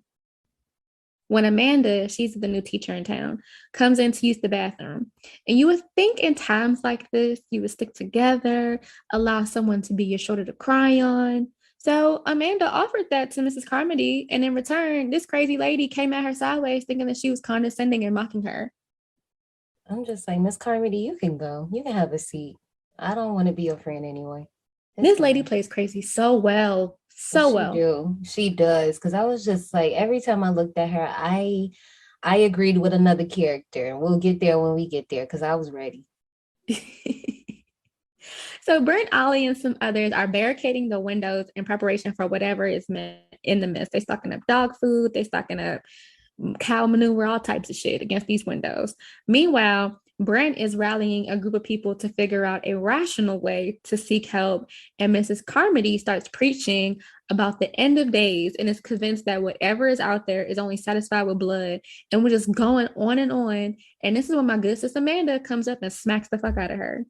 When Amanda, she's the new teacher in town, comes in to use the bathroom. And you would think in times like this, you would stick together, allow someone to be your shoulder to cry on. So Amanda offered that to Mrs. Carmody, and in return, this crazy lady came at her sideways thinking that she was condescending and mocking her. I'm just like, Miss Carmody, you can go. You can have a seat. I don't want to be your friend anyway. This lady plays crazy so well. She does. Because I was just like, every time I looked at her, I agreed with another character. And we'll get there when we get there, because I was ready. So Brent, Ollie, and some others are barricading the windows in preparation for whatever is in the mist. They're stocking up dog food. They're stocking up cow manure, all types of shit against these windows. Meanwhile, Brent is rallying a group of people to figure out a rational way to seek help. And Mrs. Carmody starts preaching about the end of days and is convinced that whatever is out there is only satisfied with blood. And we're just going on and on. And this is when my good sister Amanda comes up and smacks the fuck out of her.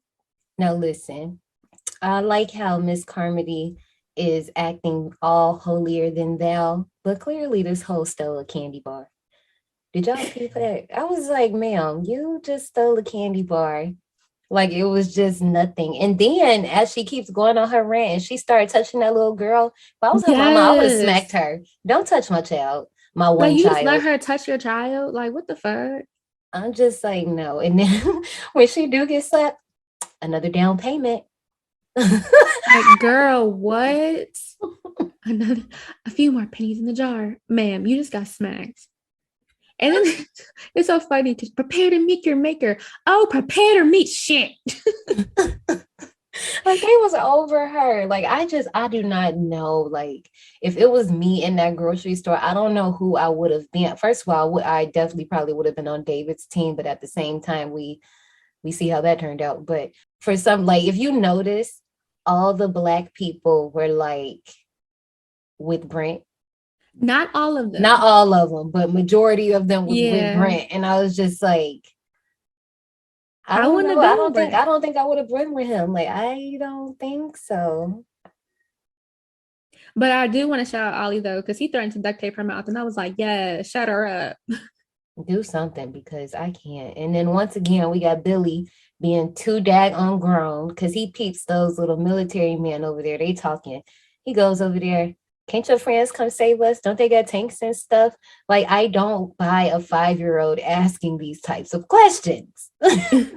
Now listen, I like how Miss Carmody is acting all holier than thou, but clearly this hoe stole a candy bar. Did y'all see that? I was like, ma'am, you just stole a candy bar. Like, it was just nothing. And then as she keeps going on her rant and she started touching that little girl, if I was her mama, I would have smacked her. Don't touch my child, my one child. You just let her touch your child? Like, what the fuck? I'm just like, no. And then when she do get slapped, another down payment. Like, girl, what? A few more pennies in the jar. Ma'am, you just got smacked. And then it's so funny to prepare to meet your maker. Oh, prepare to meet shit. Like, they was over her. Like, I do not know. Like, if it was me in that grocery store, I don't know who I would have been. First of all, I definitely probably would have been on David's team, but at the same time, we see how that turned out. But for some, like, if you notice, all the Black people were like with Brent. Not all of them. Not all of them, but majority of them was with Yeah. Brent. And I was just like, I don't wouldn't know. have I been don't think that. I don't think I would have been with him. Like, I don't think so. But I do want to shout out Ollie though, because he threatened to duct tape her mouth, and I was like, yeah, shut her up. Do something, because I can't. And then once again, we got Billy being too daggone grown, because he peeps those little military men over there. They talking. He goes over there. Can't your friends come save us? Don't they got tanks and stuff? Like, I don't buy a 5-year-old asking these types of questions. I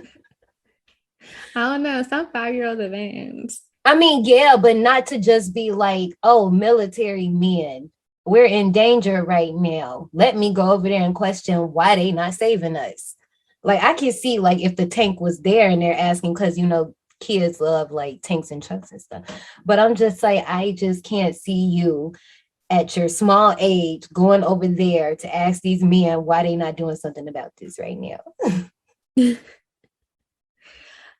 don't know. Some 5-year-old advanced. I mean, yeah, but not to just be like, oh, military men, we're in danger right now. Let me go over there and question why they not saving us. Like, I can see, like, if the tank was there and they're asking, because, you know, kids love like tanks and trucks and stuff. But I'm just like, I just can't see you at your small age going over there to ask these men why they not doing something about this right now.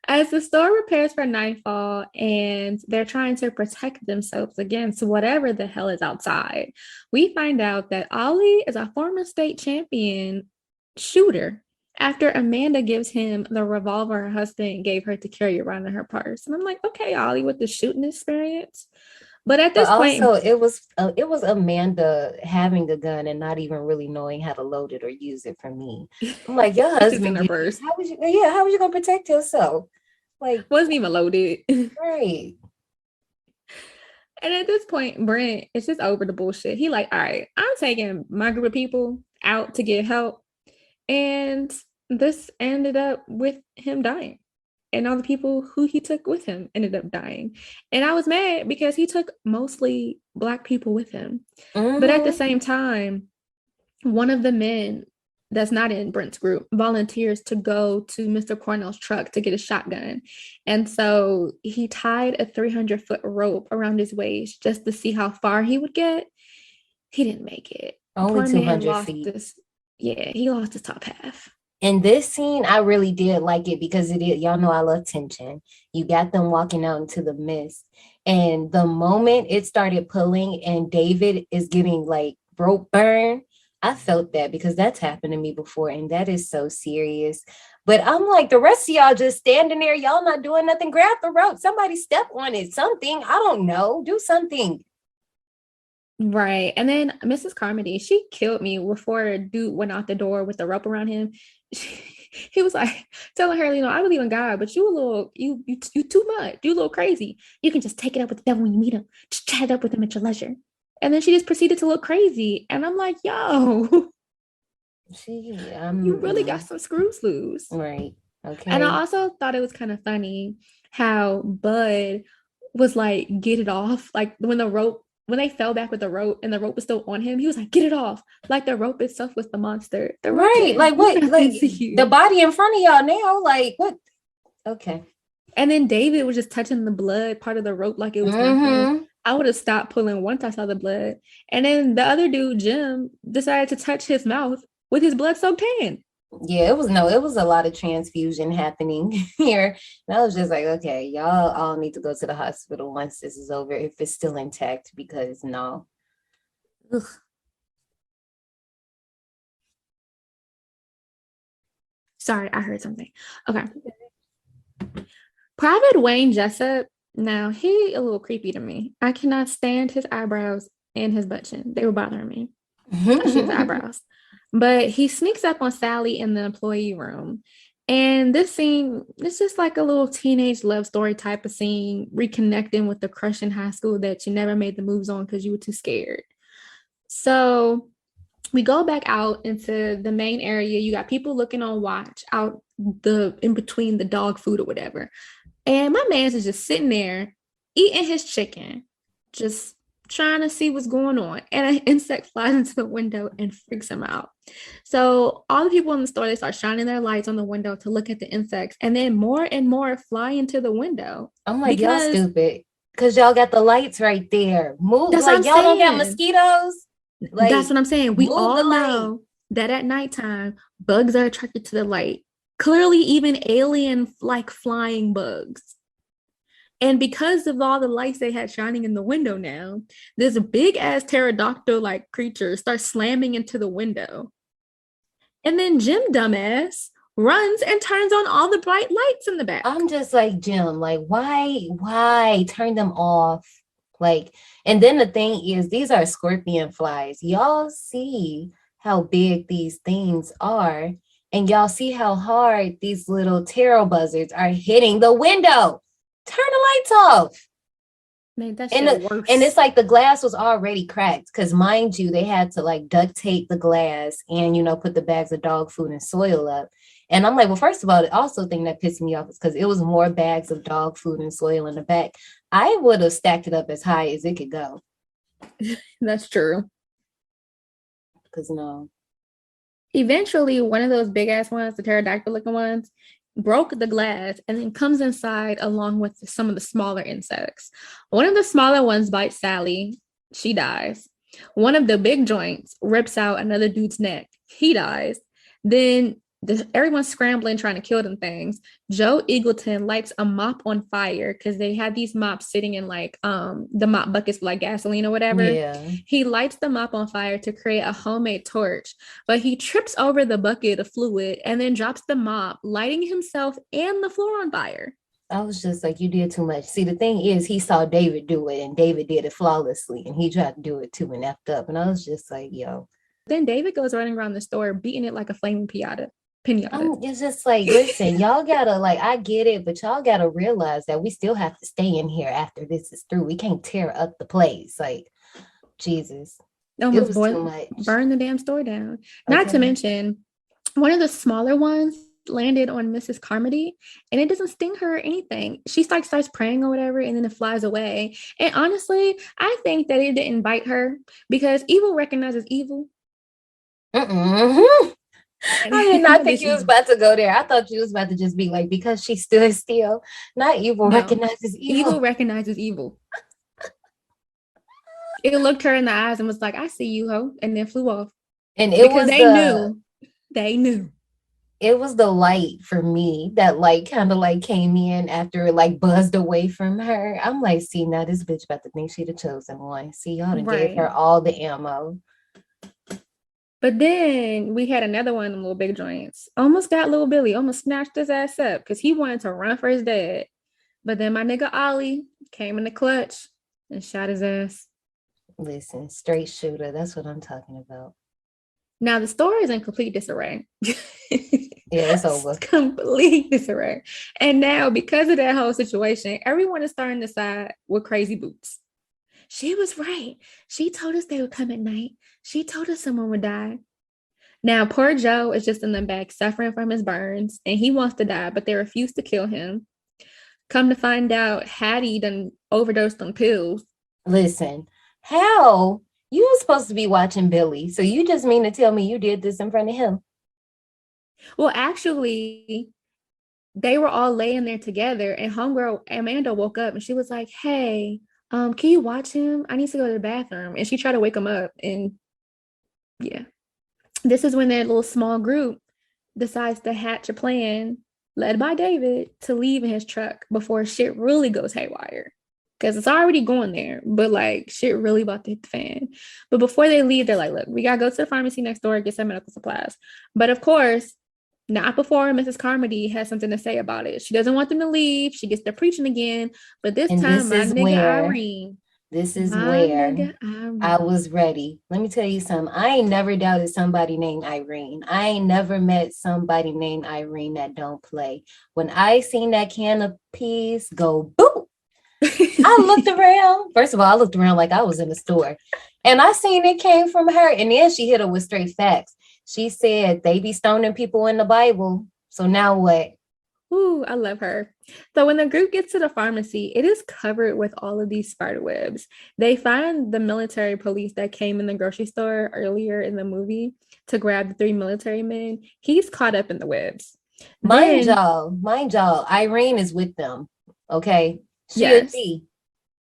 As the store prepares for nightfall and they're trying to protect themselves against whatever the hell is outside, we find out that Ollie is a former state champion shooter after Amanda gives him the revolver her husband gave her to carry around in her purse. And I'm like, okay, Ollie, with the shooting experience. But at this point, also, it was Amanda having a gun and not even really knowing how to load it or use it. For me, I'm like, your husband in her purse. How was you gonna protect yourself? Like, wasn't even loaded. Right. And at this point, Brent is just over the bullshit. He like, all right, I'm taking my group of people out to get help. And this ended up with him dying. And all the people who he took with him ended up dying. And I was mad because he took mostly Black people with him. Mm-hmm. But at the same time, one of the men that's not in Brent's group volunteers to go to Mr. Cornell's truck to get a shotgun. And so he tied a 300-foot rope around his waist just to see how far he would get. He didn't make it. Only 200 feet. He lost his top half. In this scene, I really did like it because y'all know I love tension. You got them walking out into the mist. And the moment it started pulling and David is getting like rope burn, I felt that because that's happened to me before. And that is so serious. But I'm like, the rest of y'all just standing there. Y'all not doing nothing. Grab the rope. Somebody step on it. Something. I don't know. Do something. Right. And then Mrs. Carmody, she killed me before a dude went out the door with the rope around him. He was like telling her, you know, I believe in God, but you a little, you too much. You a little crazy. You can just take it up with the devil when you meet him. Just chat up with him at your leisure. And then she just proceeded to look crazy. And I'm like, yo, you really got some screws loose. Right. Okay. And I also thought it was kind of funny how Bud was like, get it off. Like when they fell back with the rope and the rope was still on him, he was like, get it off. Like the rope itself was the monster. Right. Like what? Like the body in front of y'all now. Like what? Okay. And then David was just touching the blood part of the rope like it was nothing. I would have stopped pulling once I saw the blood. And then the other dude, Jim, decided to touch his mouth with his blood-soaked hand. Yeah, it was a lot of transfusion happening here. And I was just like, okay, y'all all need to go to the hospital once this is over, if it's still intact, because no. Ugh. Sorry, I heard something. Okay. Private Wayne Jessup, now he a little creepy to me. I cannot stand his eyebrows and his butt chin. They were bothering me. Especially his eyebrows. But he sneaks up on Sally in the employee room. And this scene, it's just like a little teenage love story type of scene, reconnecting with the crush in high school that you never made the moves on because you were too scared. So we go back out into the main area. You got people looking on watch out in between the dog food or whatever. And my man's is just sitting there eating his chicken, just trying to see what's going on. And an insect flies into the window and freaks him out. So all the people in the store, they start shining their lights on the window to look at the insects. And then more and more fly into the window. I'm like, y'all stupid. Cause y'all got the lights right there. Move, That's what like I'm y'all don't got saying. mosquitoes. Like, That's what I'm saying. We move all the light. know that at nighttime, bugs are attracted to the light. Clearly, even alien like flying bugs. And because of all the lights they had shining in the window now, this big ass pterodactyl like creature starts slamming into the window. And then Jim dumbass runs and turns on all the bright lights in the back. I'm just like, Jim, like, why turn them off? Like, and then the thing is, these are scorpion flies. Y'all see how big these things are, and y'all see how hard these little tarot buzzards are hitting the window. Turn the lights off. Man, that And, shit worse. and it's like the glass was already cracked because, mind you, they had to like duct tape the glass and, you know, put the bags of dog food and soil up. And I'm like, well, first of all, the also thing that pissed me off is because it was more bags of dog food and soil in the back. I would have stacked it up as high as it could go. That's true. Because no. Eventually, one of those big ass ones, the pterodactyl looking ones, broke the glass and then comes inside along with some of the smaller insects. One of the smaller ones bites Sally. She dies. One of the big joints rips out another dude's neck. He dies. Then everyone's scrambling, trying to kill them things. Joe Eagleton lights a mop on fire because they had these mops sitting in like the mop buckets with like gasoline or whatever. Yeah. He lights the mop on fire to create a homemade torch, but he trips over the bucket of fluid and then drops the mop, lighting himself and the floor on fire. I was just like, you did too much. See, the thing is, he saw David do it and David did it flawlessly and he tried to do it too and effed up. And I was just like, yo. Then David goes running around the store beating it like a flaming pinata. It's just like, listen, y'all gotta, like, I get it, but y'all gotta realize that we still have to stay in here after this is through. We can't tear up the place. Like, Jesus. Almost burn the damn store down. Not to mention, one of the smaller ones landed on Mrs. Carmody and it doesn't sting her or anything. She starts praying or whatever and then it flies away. And honestly, I think that it didn't bite her because evil recognizes evil. I did not think you was about to go there. I thought you was about to just be like, because she stood still. Not evil recognizes evil. Evil recognizes evil. It looked her in the eyes and was like, I see you, ho, and then flew off. And it was they knew. It was the light for me that like kind of like came in after it like buzzed away from her. I'm like, see, now this bitch about to think she the chosen one. See, y'all done gave her all the ammo. But then we had another one of them little big joints. Almost got little Billy, almost snatched his ass up because he wanted to run for his dad. But then my nigga Ollie came in the clutch and shot his ass. Listen, straight shooter. That's what I'm talking about. Now the story is in complete disarray. Yeah, it's over. Complete disarray. And now because of that whole situation, everyone is starting to side with Crazy Boots. She was right. She told us they would come at night. She told us someone would die. Now, poor Joe is just in the back suffering from his burns, and he wants to die, but they refuse to kill him. Come to find out, Hattie done overdosed on pills. Listen, how? You were supposed to be watching Billy, so you just mean to tell me you did this in front of him? Well, actually, they were all laying there together, and homegirl Amanda woke up, and she was like, hey, can you watch him? I need to go to the bathroom. And she tried to wake him up. And yeah, this is when their little small group decides to hatch a plan led by David to leave in his truck before shit really goes haywire. Because it's already going there, but like shit really about to hit the fan. But before they leave, they're like, look, we got to go to the pharmacy next door and get some medical supplies. But of course, not before Mrs. Carmody has something to say about it. She doesn't want them to leave. She gets to preaching again. But this time, my nigga Irene. This is where I was ready. Let me tell you something. I ain't never doubted somebody named Irene. I ain't never met somebody named Irene that don't play. When I seen that can of peas go boop, I looked around. First of all, I looked around like I was in the store. And I seen it came from her. And then she hit her with straight facts. She said they be stoning people in the Bible. So now what? Ooh, I love her. So when the group gets to the pharmacy, it is covered with all of these spider webs. They find the military police that came in the grocery store earlier in the movie to grab the 3 military men. He's caught up in the webs. Mind y'all, Irene is with them. Okay. She a D.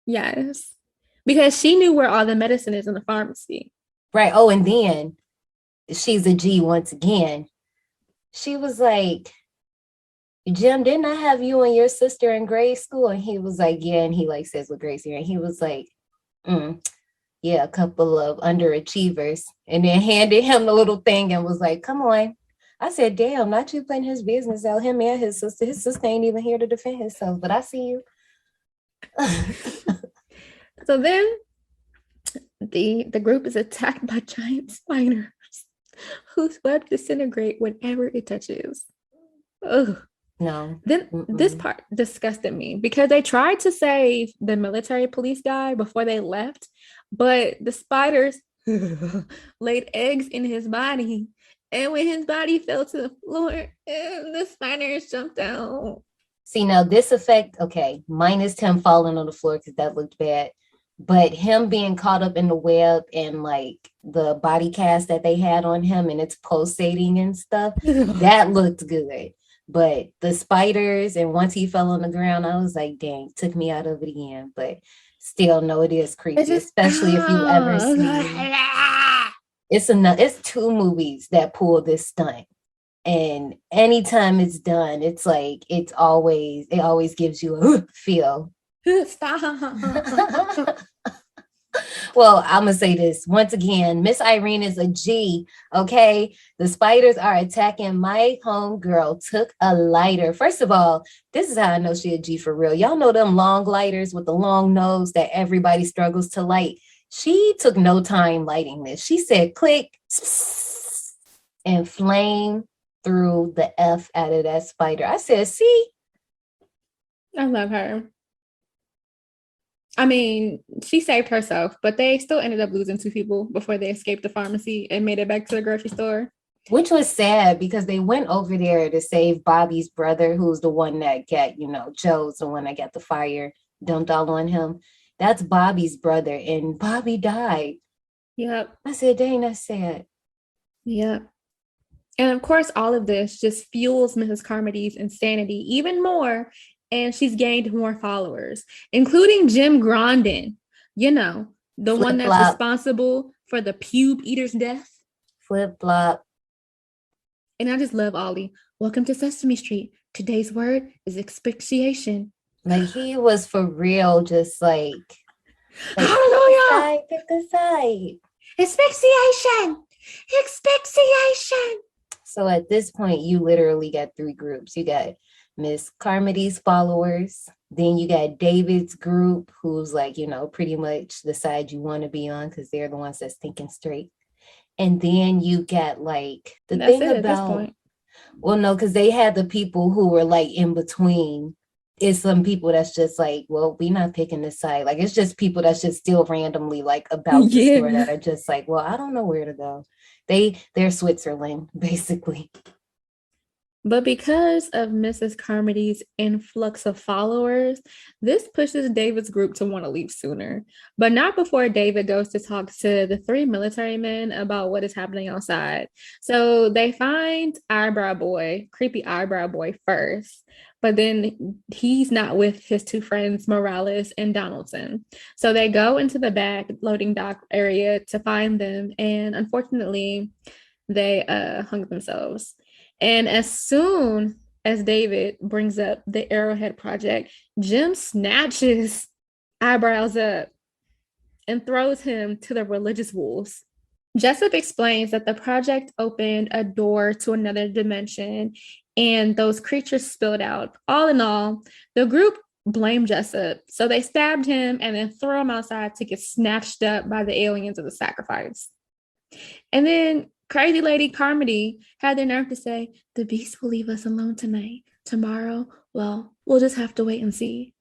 Yes. Because she knew where all the medicine is in the pharmacy. Right. Oh, and then she's a G once again. She was like, Jim, didn't I have you and your sister in grade school? And he was like, yeah. And he like says with Gracie, and he was like, yeah, a couple of underachievers. And then handed him the little thing and was like, come on. I said, damn, not you putting his business out, him and his sister. His sister ain't even here to defend himself, but I see you. So then the group is attacked by giant spiders whose web disintegrate whenever it touches. Ugh. No. Then this part disgusted me because they tried to save the military police guy before they left, but the spiders laid eggs in his body. And when his body fell to the floor, the spiders jumped out. See, now this effect, okay, minus him falling on the floor because that looked bad. But him being caught up in the web and like the body cast that they had on him and it's pulsating and stuff, that looked good. But the spiders, and once he fell on the ground, I was like, dang, took me out of it again. But still, no, it is creepy, especially if you ever see. It's 2 movies that pull this stunt. And anytime it's done, it's like, it always gives you a feel. Stop. Well, I'm gonna say this once again. Miss Irene is a G. Okay, the spiders are attacking my homegirl. Took a lighter. First of all, this is how I know she a G for real. Y'all know them long lighters with the long nose that everybody struggles to light. She took no time lighting this. She said click and flame through the F out of that spider. I said, see, I love her. I mean, she saved herself, but they still ended up losing 2 people before they escaped the pharmacy and made it back to the grocery store. Which was sad because they went over there to save Bobby's brother, who's the one that got, Joe's the one that got the fire dumped all on him. That's Bobby's brother, and Bobby died. Yep. I said, dang, that's sad. Yep. And of course, all of this just fuels Mrs. Carmody's insanity even more. And she's gained more followers, including Jim Grondin, the one that's responsible for the pube eater's death. Flip flop. And I just love Ollie. Welcome to Sesame Street. Today's word is asphyxiation. Like he was for real, just like hallelujah. Pick a side. Asphyxiation. Asphyxiation. So at this point, you literally got 3 groups. You got Miss Carmody's followers. Then you got David's group, who's like, pretty much the side you want to be on because they're the ones that's thinking straight. And then you got like the that's thing it, about, well, no, because they had the people who were like in between. It's some people that's just like, well, we're not picking this side. Like, it's just people that's just still randomly like about the store that are just like, well, I don't know where to go. They're Switzerland, basically. But because of Mrs. Carmody's influx of followers, this pushes David's group to want to leave sooner. But not before David goes to talk to the 3 military men about what is happening outside. So they find creepy eyebrow boy first. But then he's not with his 2 friends, Morales and Donaldson. So they go into the back loading dock area to find them. And unfortunately, they hung themselves. And as soon as David brings up the Arrowhead Project, Jim snatches Eyebrows up and throws him to the religious wolves. Jessup explains that the project opened a door to another dimension and those creatures spilled out. All in all, the group blamed Jessup. So they stabbed him and then threw him outside to get snatched up by the aliens of the sacrifice. And then Crazy Lady Carmody had the nerve to say, the beast will leave us alone tonight. Tomorrow, well, we'll just have to wait and see.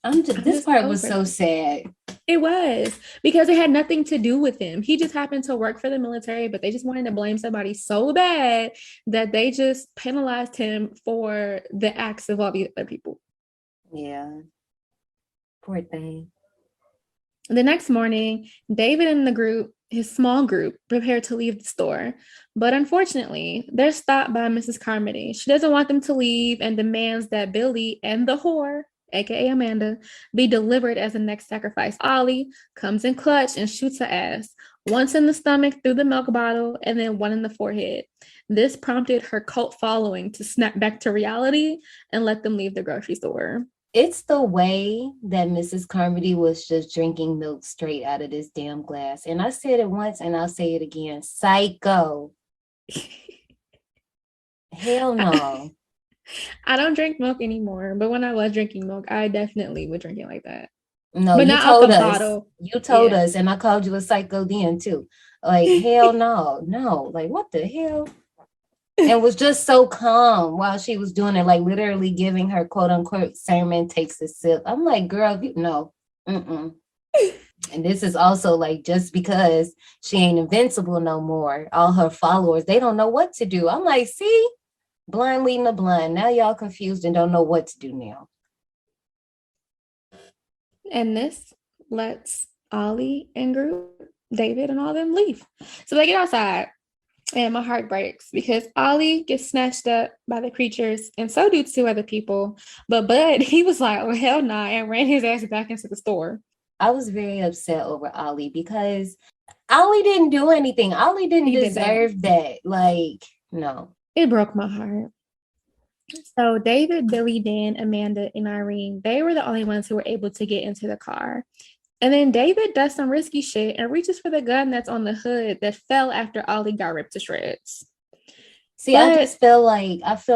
This part was so sad. It was, because it had nothing to do with him. He just happened to work for the military, but they just wanted to blame somebody so bad that they just penalized him for the acts of all the other people. Yeah. Poor thing. The next morning, David and the group, his small group, prepare to leave the store. But unfortunately, they're stopped by Mrs. Carmody. She doesn't want them to leave and demands that Billy and the whore aka Amanda, be delivered as the next sacrifice. Ollie comes in clutch and shoots her ass, once in the stomach through the milk bottle, and then one in the forehead. This prompted her cult following to snap back to reality and let them leave the grocery store. It's the way that Mrs. Carmody was just drinking milk straight out of this damn glass. And I said it once and I'll say it again. Psycho. Hell no. I don't drink milk anymore, but when I was drinking milk, I definitely would drink it like that. No, but you not told out the us. bottle. You told us, and I called you a psycho then too. Like, hell no. Like, what the hell? And was just so calm while she was doing it, like literally giving her quote unquote sermon, takes a sip. I'm like, girl, And this is also like, just because she ain't invincible no more, all her followers, they don't know what to do. I'm like, see, blind leading the blind. Now y'all confused and don't know what to do now. And this lets Ollie and Groot, David, and all them leave. So they get outside. And my heart breaks because Ollie gets snatched up by the creatures, and so do 2 other people. But Bud, he was like, oh, hell nah, and ran his ass back into the store. I was very upset over Ollie because Ollie didn't do anything. Ollie didn't deserve that. Like, no. It broke my heart. So David, Billy, Dan, Amanda, and Irene, they were the only ones who were able to get into the car. And then David does some risky shit and reaches for the gun that's on the hood that fell after Ollie got ripped to shreds. See, I feel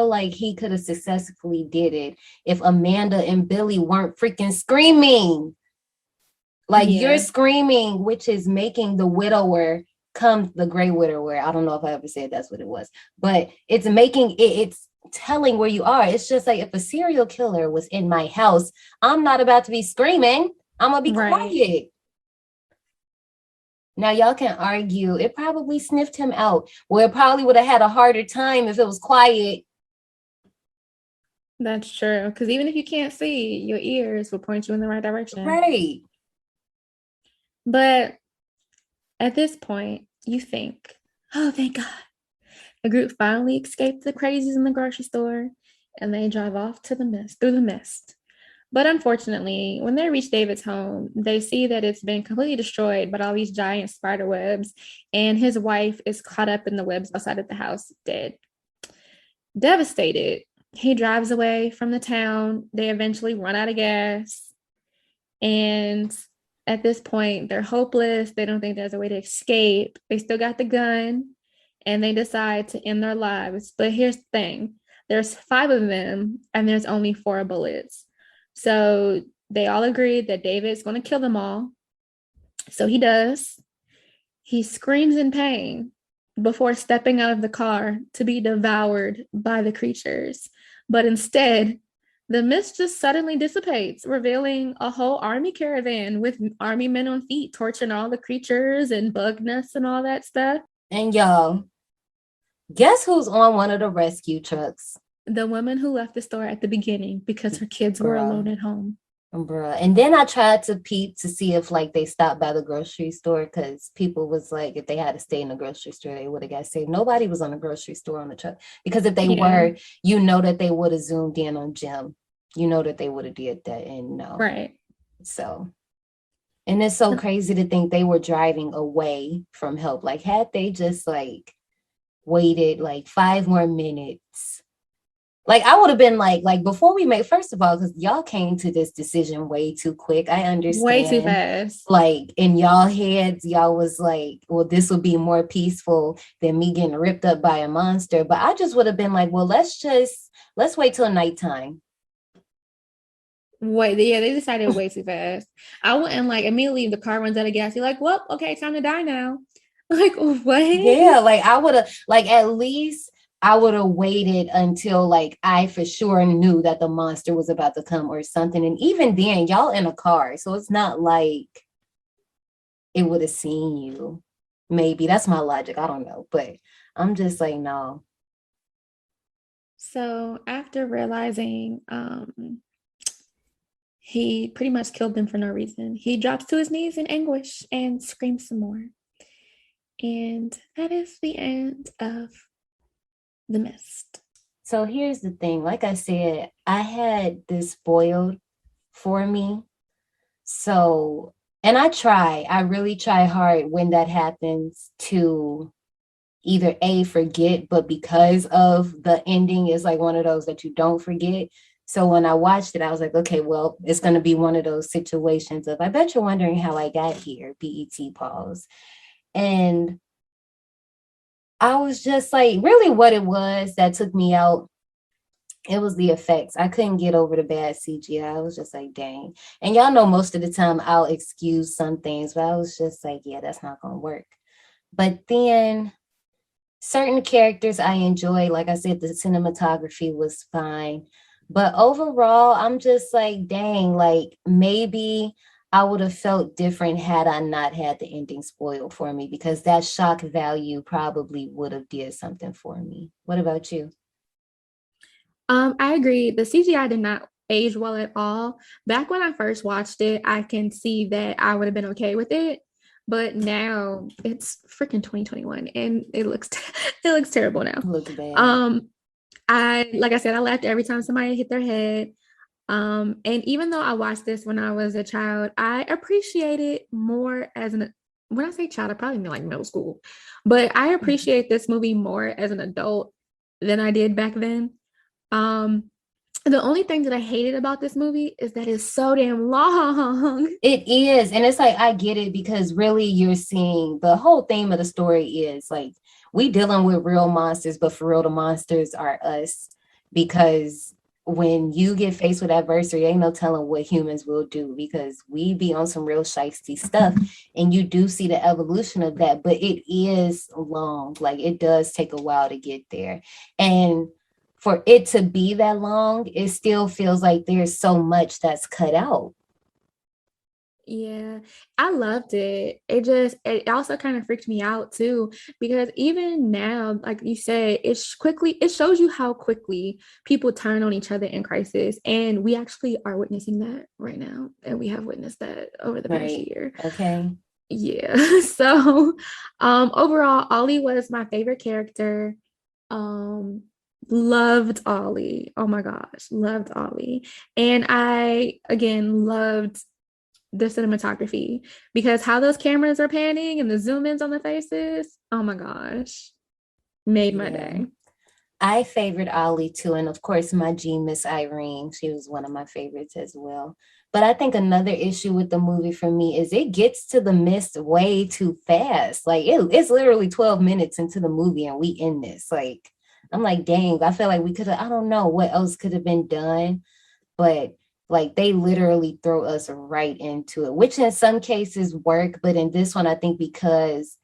like he could have successfully did it if Amanda and Billy weren't freaking screaming. Like, you're screaming, which is making the widower come the gray widower. I don't know if I ever said that's what it was, but it's making it's telling where you are. It's just like, if a serial killer was in my house, I'm not about to be screaming. I'm gonna be quiet. Now y'all can argue it probably sniffed him out. Well, it probably would have had a harder time if it was quiet. That's true. Because even if you can't see, your ears will point you in the right direction. Right. But at this point, you think, oh, thank God. The group finally escaped the crazies in the grocery store, and they drive off to through the mist. But unfortunately, when they reach David's home, they see that it's been completely destroyed by all these giant spider webs, and his wife is caught up in the webs outside of the house, dead. Devastated, he drives away from the town. They eventually run out of gas, and at this point, they're hopeless. They don't think there's a way to escape. They still got the gun, and they decide to end their lives. But here's the thing. There's 5 of them, and there's only 4 bullets. So they all agreed that David's going to kill them all. So he does. He screams in pain before stepping out of the car to be devoured by the creatures. But instead, the mist just suddenly dissipates, revealing a whole army caravan with army men on feet torturing all the creatures and bug nests and all that stuff. And y'all, guess who's on one of the rescue trucks? The woman who left the store at the beginning because her kids were alone at home. Bruh. And then I tried to peep to see if like they stopped by the grocery store, because people was like, if they had to stay in the grocery store, they would have got saved. Nobody was on the grocery store on the truck, because if they were, you know that they would have zoomed in on Jim. You know that they would have did that, and no. Right. So, and it's so crazy to think they were driving away from help. Like, had they just like waited like 5 more minutes, like I would have been like before we made, first of all, because y'all came to this decision way too quick. I understand. Way too fast. Like in y'all heads, y'all was like, well, this would be more peaceful than me getting ripped up by a monster. But I just would have been like, well, let's wait till nighttime. They decided way too fast. I wouldn't like immediately the car runs out of gas. You're like, well, okay, time to die now. Like, what? Yeah, like I would have, like at least I would have waited until like I for sure knew that the monster was about to come or something. And even then, y'all in a car, so it's not like it would have seen you. Maybe that's my logic. I don't know, but I'm just like, no. So after realizing he pretty much killed them for no reason, he drops to his knees in anguish and screams some more. And that is the end of The Mist. So here's the thing. Like I said, I had this spoiled for me. So, and I really try hard when that happens to either forget, but because of the ending is like one of those that you don't forget. So when I watched it, I was like, okay, well, it's going to be one of those situations of, I bet you're wondering how I got here, BET pause. And I was just like, really what it was that took me out, it was the effects. I couldn't get over the bad CGI. I was just like, dang. And y'all know most of the time I'll excuse some things, but I was just like, yeah, that's not going to work. But then certain characters I enjoy, like I said, the cinematography was fine. But overall, I'm just like, dang, like maybe I would have felt different had I not had the ending spoiled for me, because that shock value probably would have did something for me. What about you? I agree. The CGI did not age well at all. Back when I first watched it, I can see that I would have been okay with it. But now it's freaking 2021 and it looks terrible now. Looks bad. Like I said, I laughed every time somebody hit their head. And even though I watched this when I was a child, I appreciate it more when I say child, I probably mean like middle school, but I appreciate this movie more as an adult than I did back then. The only thing that I hated about this movie is that it's so damn long. It is. And it's like, I get it, because really you're seeing the whole theme of the story is like, we dealing with real monsters, but for real, the monsters are us. Because when you get faced with adversity, ain't no telling what humans will do, because we be on some real shiesty stuff. And you do see the evolution of that, but it is long. Like, it does take a while to get there. And for it to be that long, it still feels like there's so much that's cut out. Yeah, I loved it. It also kind of freaked me out too, because even now, like you said, it shows you how quickly people turn on each other in crisis. And we actually are witnessing that right now. And we have witnessed that over the past year. Okay. Yeah. So overall, Ollie was my favorite character. Loved Ollie. Oh my gosh, loved Ollie. And I again loved the cinematography, because how those cameras are panning and the zoom ins on the faces, oh my gosh, made my day. I favored Ollie too, and of course my G, Miss Irene, she was one of my favorites as well. But I think another issue with the movie for me is it gets to the mist way too fast. Like it's literally 12 minutes into the movie and we in this. Like, I'm like, dang, I feel like we could have, I don't know what else could have been done, but like they literally throw us right into it, which in some cases work. But in this one, I think because,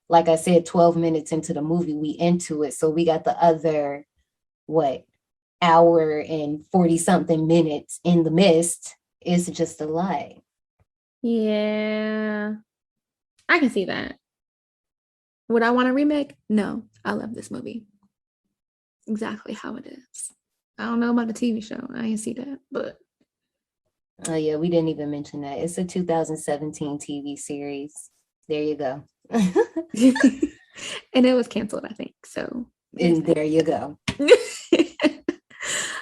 like I said, 12 minutes into the movie, we into it. So we got the other, hour and 40 something minutes in the mist. It's just a lie. Yeah, I can see that. Would I want to remake? No, I love this movie. Exactly how it is. I don't know about the TV show. I didn't see that, but. Oh yeah, we didn't even mention that. It's a 2017 TV series. There you go. And it was canceled, I think. So. And there you go.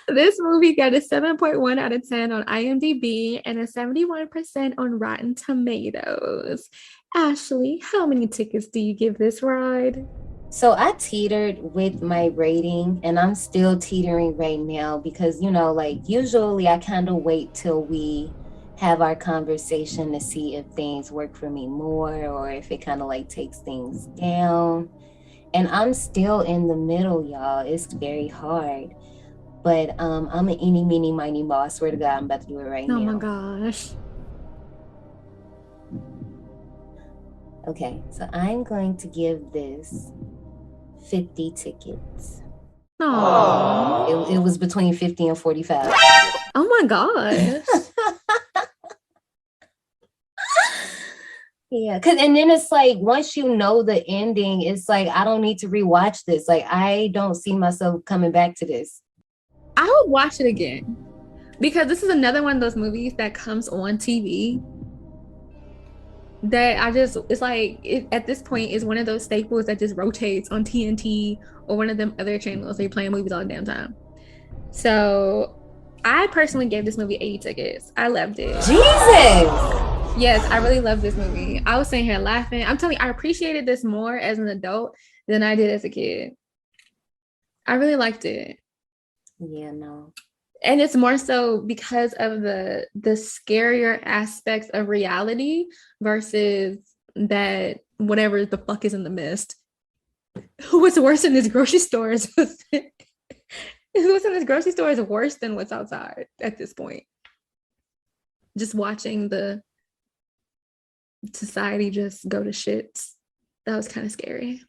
This movie got a 7.1 out of 10 on IMDb and a 71% on Rotten Tomatoes. Ashley, how many tickets do you give this ride? So I teetered with my rating, and I'm still teetering right now because, usually I kind of wait till we have our conversation to see if things work for me more or if it kind of takes things down. And I'm still in the middle, y'all. It's very hard. But I'm an eeny, meeny, miny, mo. I swear to God, I'm about to do it right now. Oh my gosh. Okay, so I'm going to give this 50 tickets. Aww. It was between 50 and 45. Oh my gosh. Yeah, and then it's like, once you know the ending, it's like, I don't need to rewatch this. Like, I don't see myself coming back to this. I would watch it again because this is another one of those movies that comes on TV that it's like, at this point is one of those staples that just rotates on TNT or one of them other channels. They playing movies all the damn time. So I personally gave this movie 80 tickets. I loved it. Jesus. Yes, I really love this movie. I was sitting here laughing. I'm telling you, I appreciated this more as an adult than I did as a kid. I really liked it. Yeah, no. And it's more so because of the scarier aspects of reality versus that whatever the fuck is in the mist. What's worse in this grocery store is what's in this grocery store is worse than what's outside at this point. Just watching the society just go to shits. That was kind of scary.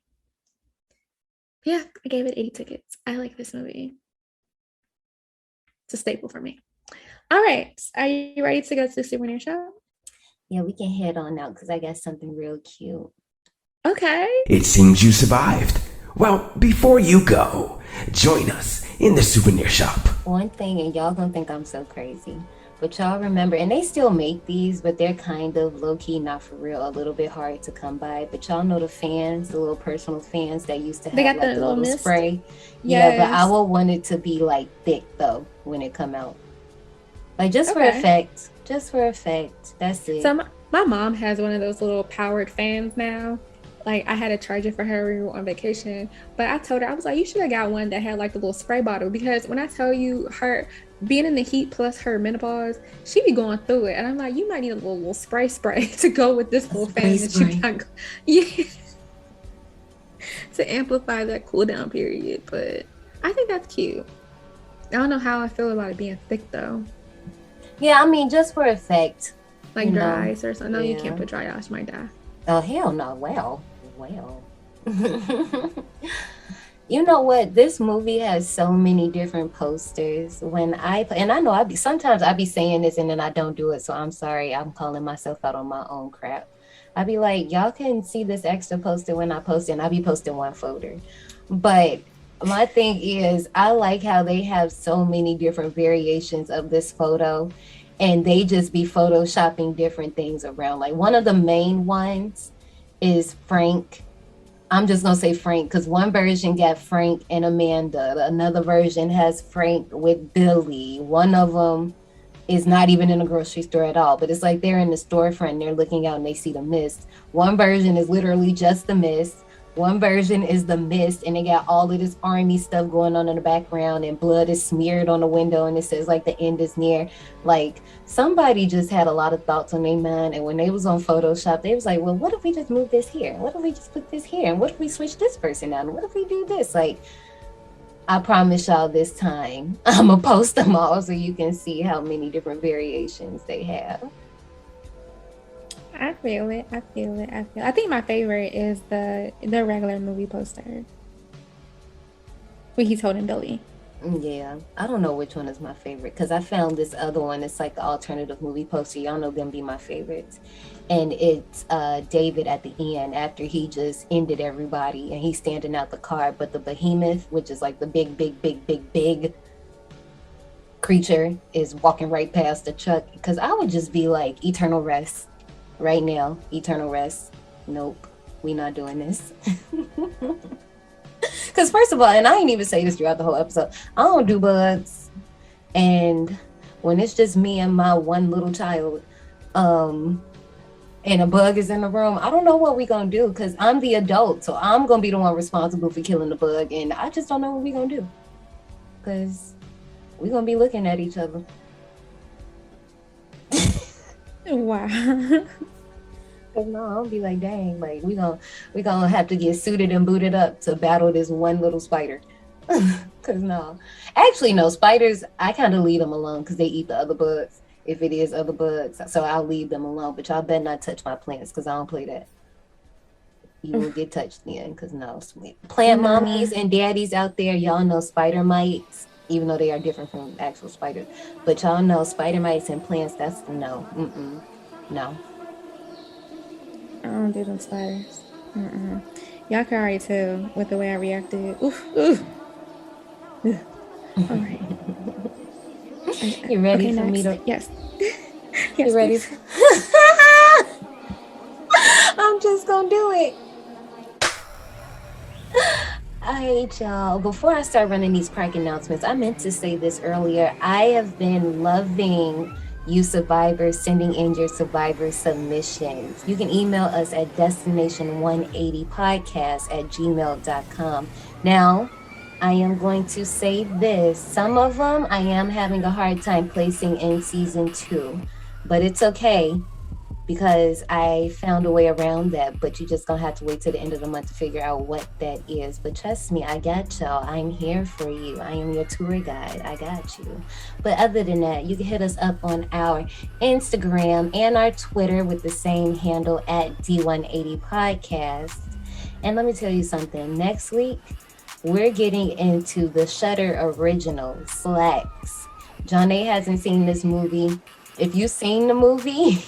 Yeah, I gave it 80 tickets. I like this movie. It's a staple for me. All right. Are you ready to go to the Souvenir shop? Yeah, we can head on out because I got something real cute. Okay. It seems you survived. Well, before you go, join us in the Souvenir shop. One thing, and y'all gonna think I'm so crazy, but y'all remember, and they still make these, but they're kind of low-key, not for real, a little bit hard to come by. But y'all know the fans, the little personal fans that used to have they got like the little mist spray. Yes. Yeah, but I will want it to be like thick though when it come out. Like just for effect. Just for effect. That's it. So my mom has one of those little powered fans now. Like I had to charge it for her when we were on vacation. But I told her, I was like, you should have got one that had like the little spray bottle, because when I tell you, her being in the heat plus her menopause, she be going through it. And I'm like, you might need a little spray to go with this little fan that you got. Yeah. To amplify that cool down period. But I think that's cute. I don't know how I feel about it being thick though. Yeah, I mean, just for effect. Like dry ice or something. No, you can't put dry ice, you might die. Oh, hell no. Well. You know what? This movie has so many different posters. And I know sometimes I be saying this and then I don't do it. So I'm sorry. I'm calling myself out on my own crap. I be like, y'all can see this extra poster when I post it, and I be posting one folder. But my thing is, I like how they have so many different variations of this photo, and they just be photoshopping different things around. Like one of the main ones is Frank. I'm just gonna say Frank because one version got Frank and Amanda. Another version has Frank with Billy. One of them is not even in a grocery store at all, but it's like they're in the storefront and they're looking out and they see the mist. One version is literally just the mist. One version is the mist, and they got all of this army stuff going on in the background, and blood is smeared on the window, and it says like the end is near. Like somebody just had a lot of thoughts on their mind, and when they was on Photoshop, they was like, well, what if we just move this here? What if we just put this here? And what if we switch this person out? And what if we do this? Like, I promise y'all this time, I'm gonna post them all so you can see how many different variations they have. I feel it. I think my favorite is the regular movie poster where he's holding Billy. Yeah, I don't know which one is my favorite because I found this other one. It's like the alternative movie poster. Y'all know them be my favorites. And it's David at the end after he just ended everybody and he's standing out the car. But the behemoth, which is like the big creature, is walking right past the truck. Because I would just be like, eternal rest. Right now, eternal rest. Nope, we not doing this. Because first of all, and I ain't even say this throughout the whole episode, I don't do bugs. And when it's just me and my one little child, and a bug is in the room, I don't know what we gonna do because I'm the adult. So I'm gonna be the one responsible for killing the bug. And I just don't know what we gonna do. Because we gonna be looking at each other. Wow. No, I'll be like, dang, like we gonna have to get suited and booted up to battle this one little spider. Cause no, actually no, spiders, I kind of leave them alone because they eat the other bugs. If it is other bugs, so I'll leave them alone. But y'all better not touch my plants because I don't play that. You will get touched then, cause no, plant mommies and daddies out there, y'all know spider mites. Even though they are different from actual spiders. But y'all know spider mites and plants, that's no. No. I don't do them spiders. Y'all can already tell with the way I reacted. Oof. All right. You ready for me to? Yes. You ready? I'm just gonna do it. All right, y'all. Before I start running these prank announcements, I meant to say this earlier. I have been loving you survivors sending in your survivor submissions. You can email us at destination180podcast@gmail.com. Now, I am going to say this. Some of them I am having a hard time placing in season 2, but it's okay because I found a way around that. But you just gonna have to wait till the end of the month to figure out what that is. But trust me, I got y'all. I'm here for you. I am your tour guide. I got you. But other than that, you can hit us up on our Instagram and our Twitter with the same handle at D180 Podcast. And let me tell you something. Next week, we're getting into the Shudder original, SLAXX. John A hasn't seen this movie. If you've seen the movie,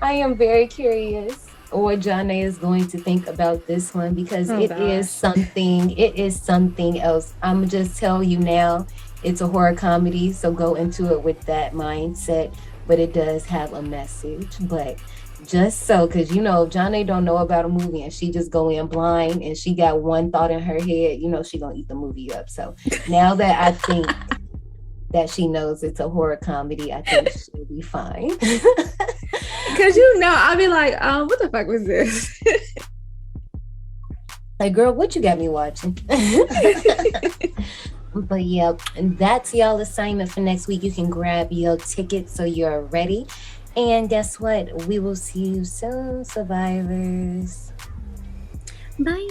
I am very curious what John A is going to think about this one because it is something else. I'm gonna just tell you now, it's a horror comedy, so go into it with that mindset, but it does have a message. But just so, because you know, if John A don't know about a movie and she just go in blind and she got one thought in her head, you know she gonna eat the movie up. So now that I think that she knows it's a horror comedy, I think she'll be fine. Because you know, I'll be like, what the fuck was this? Like, girl, what you got me watching? But yeah, and that's y'all assignment for next week. You can grab your tickets so you're ready. And guess what? We will see you soon, survivors. Bye.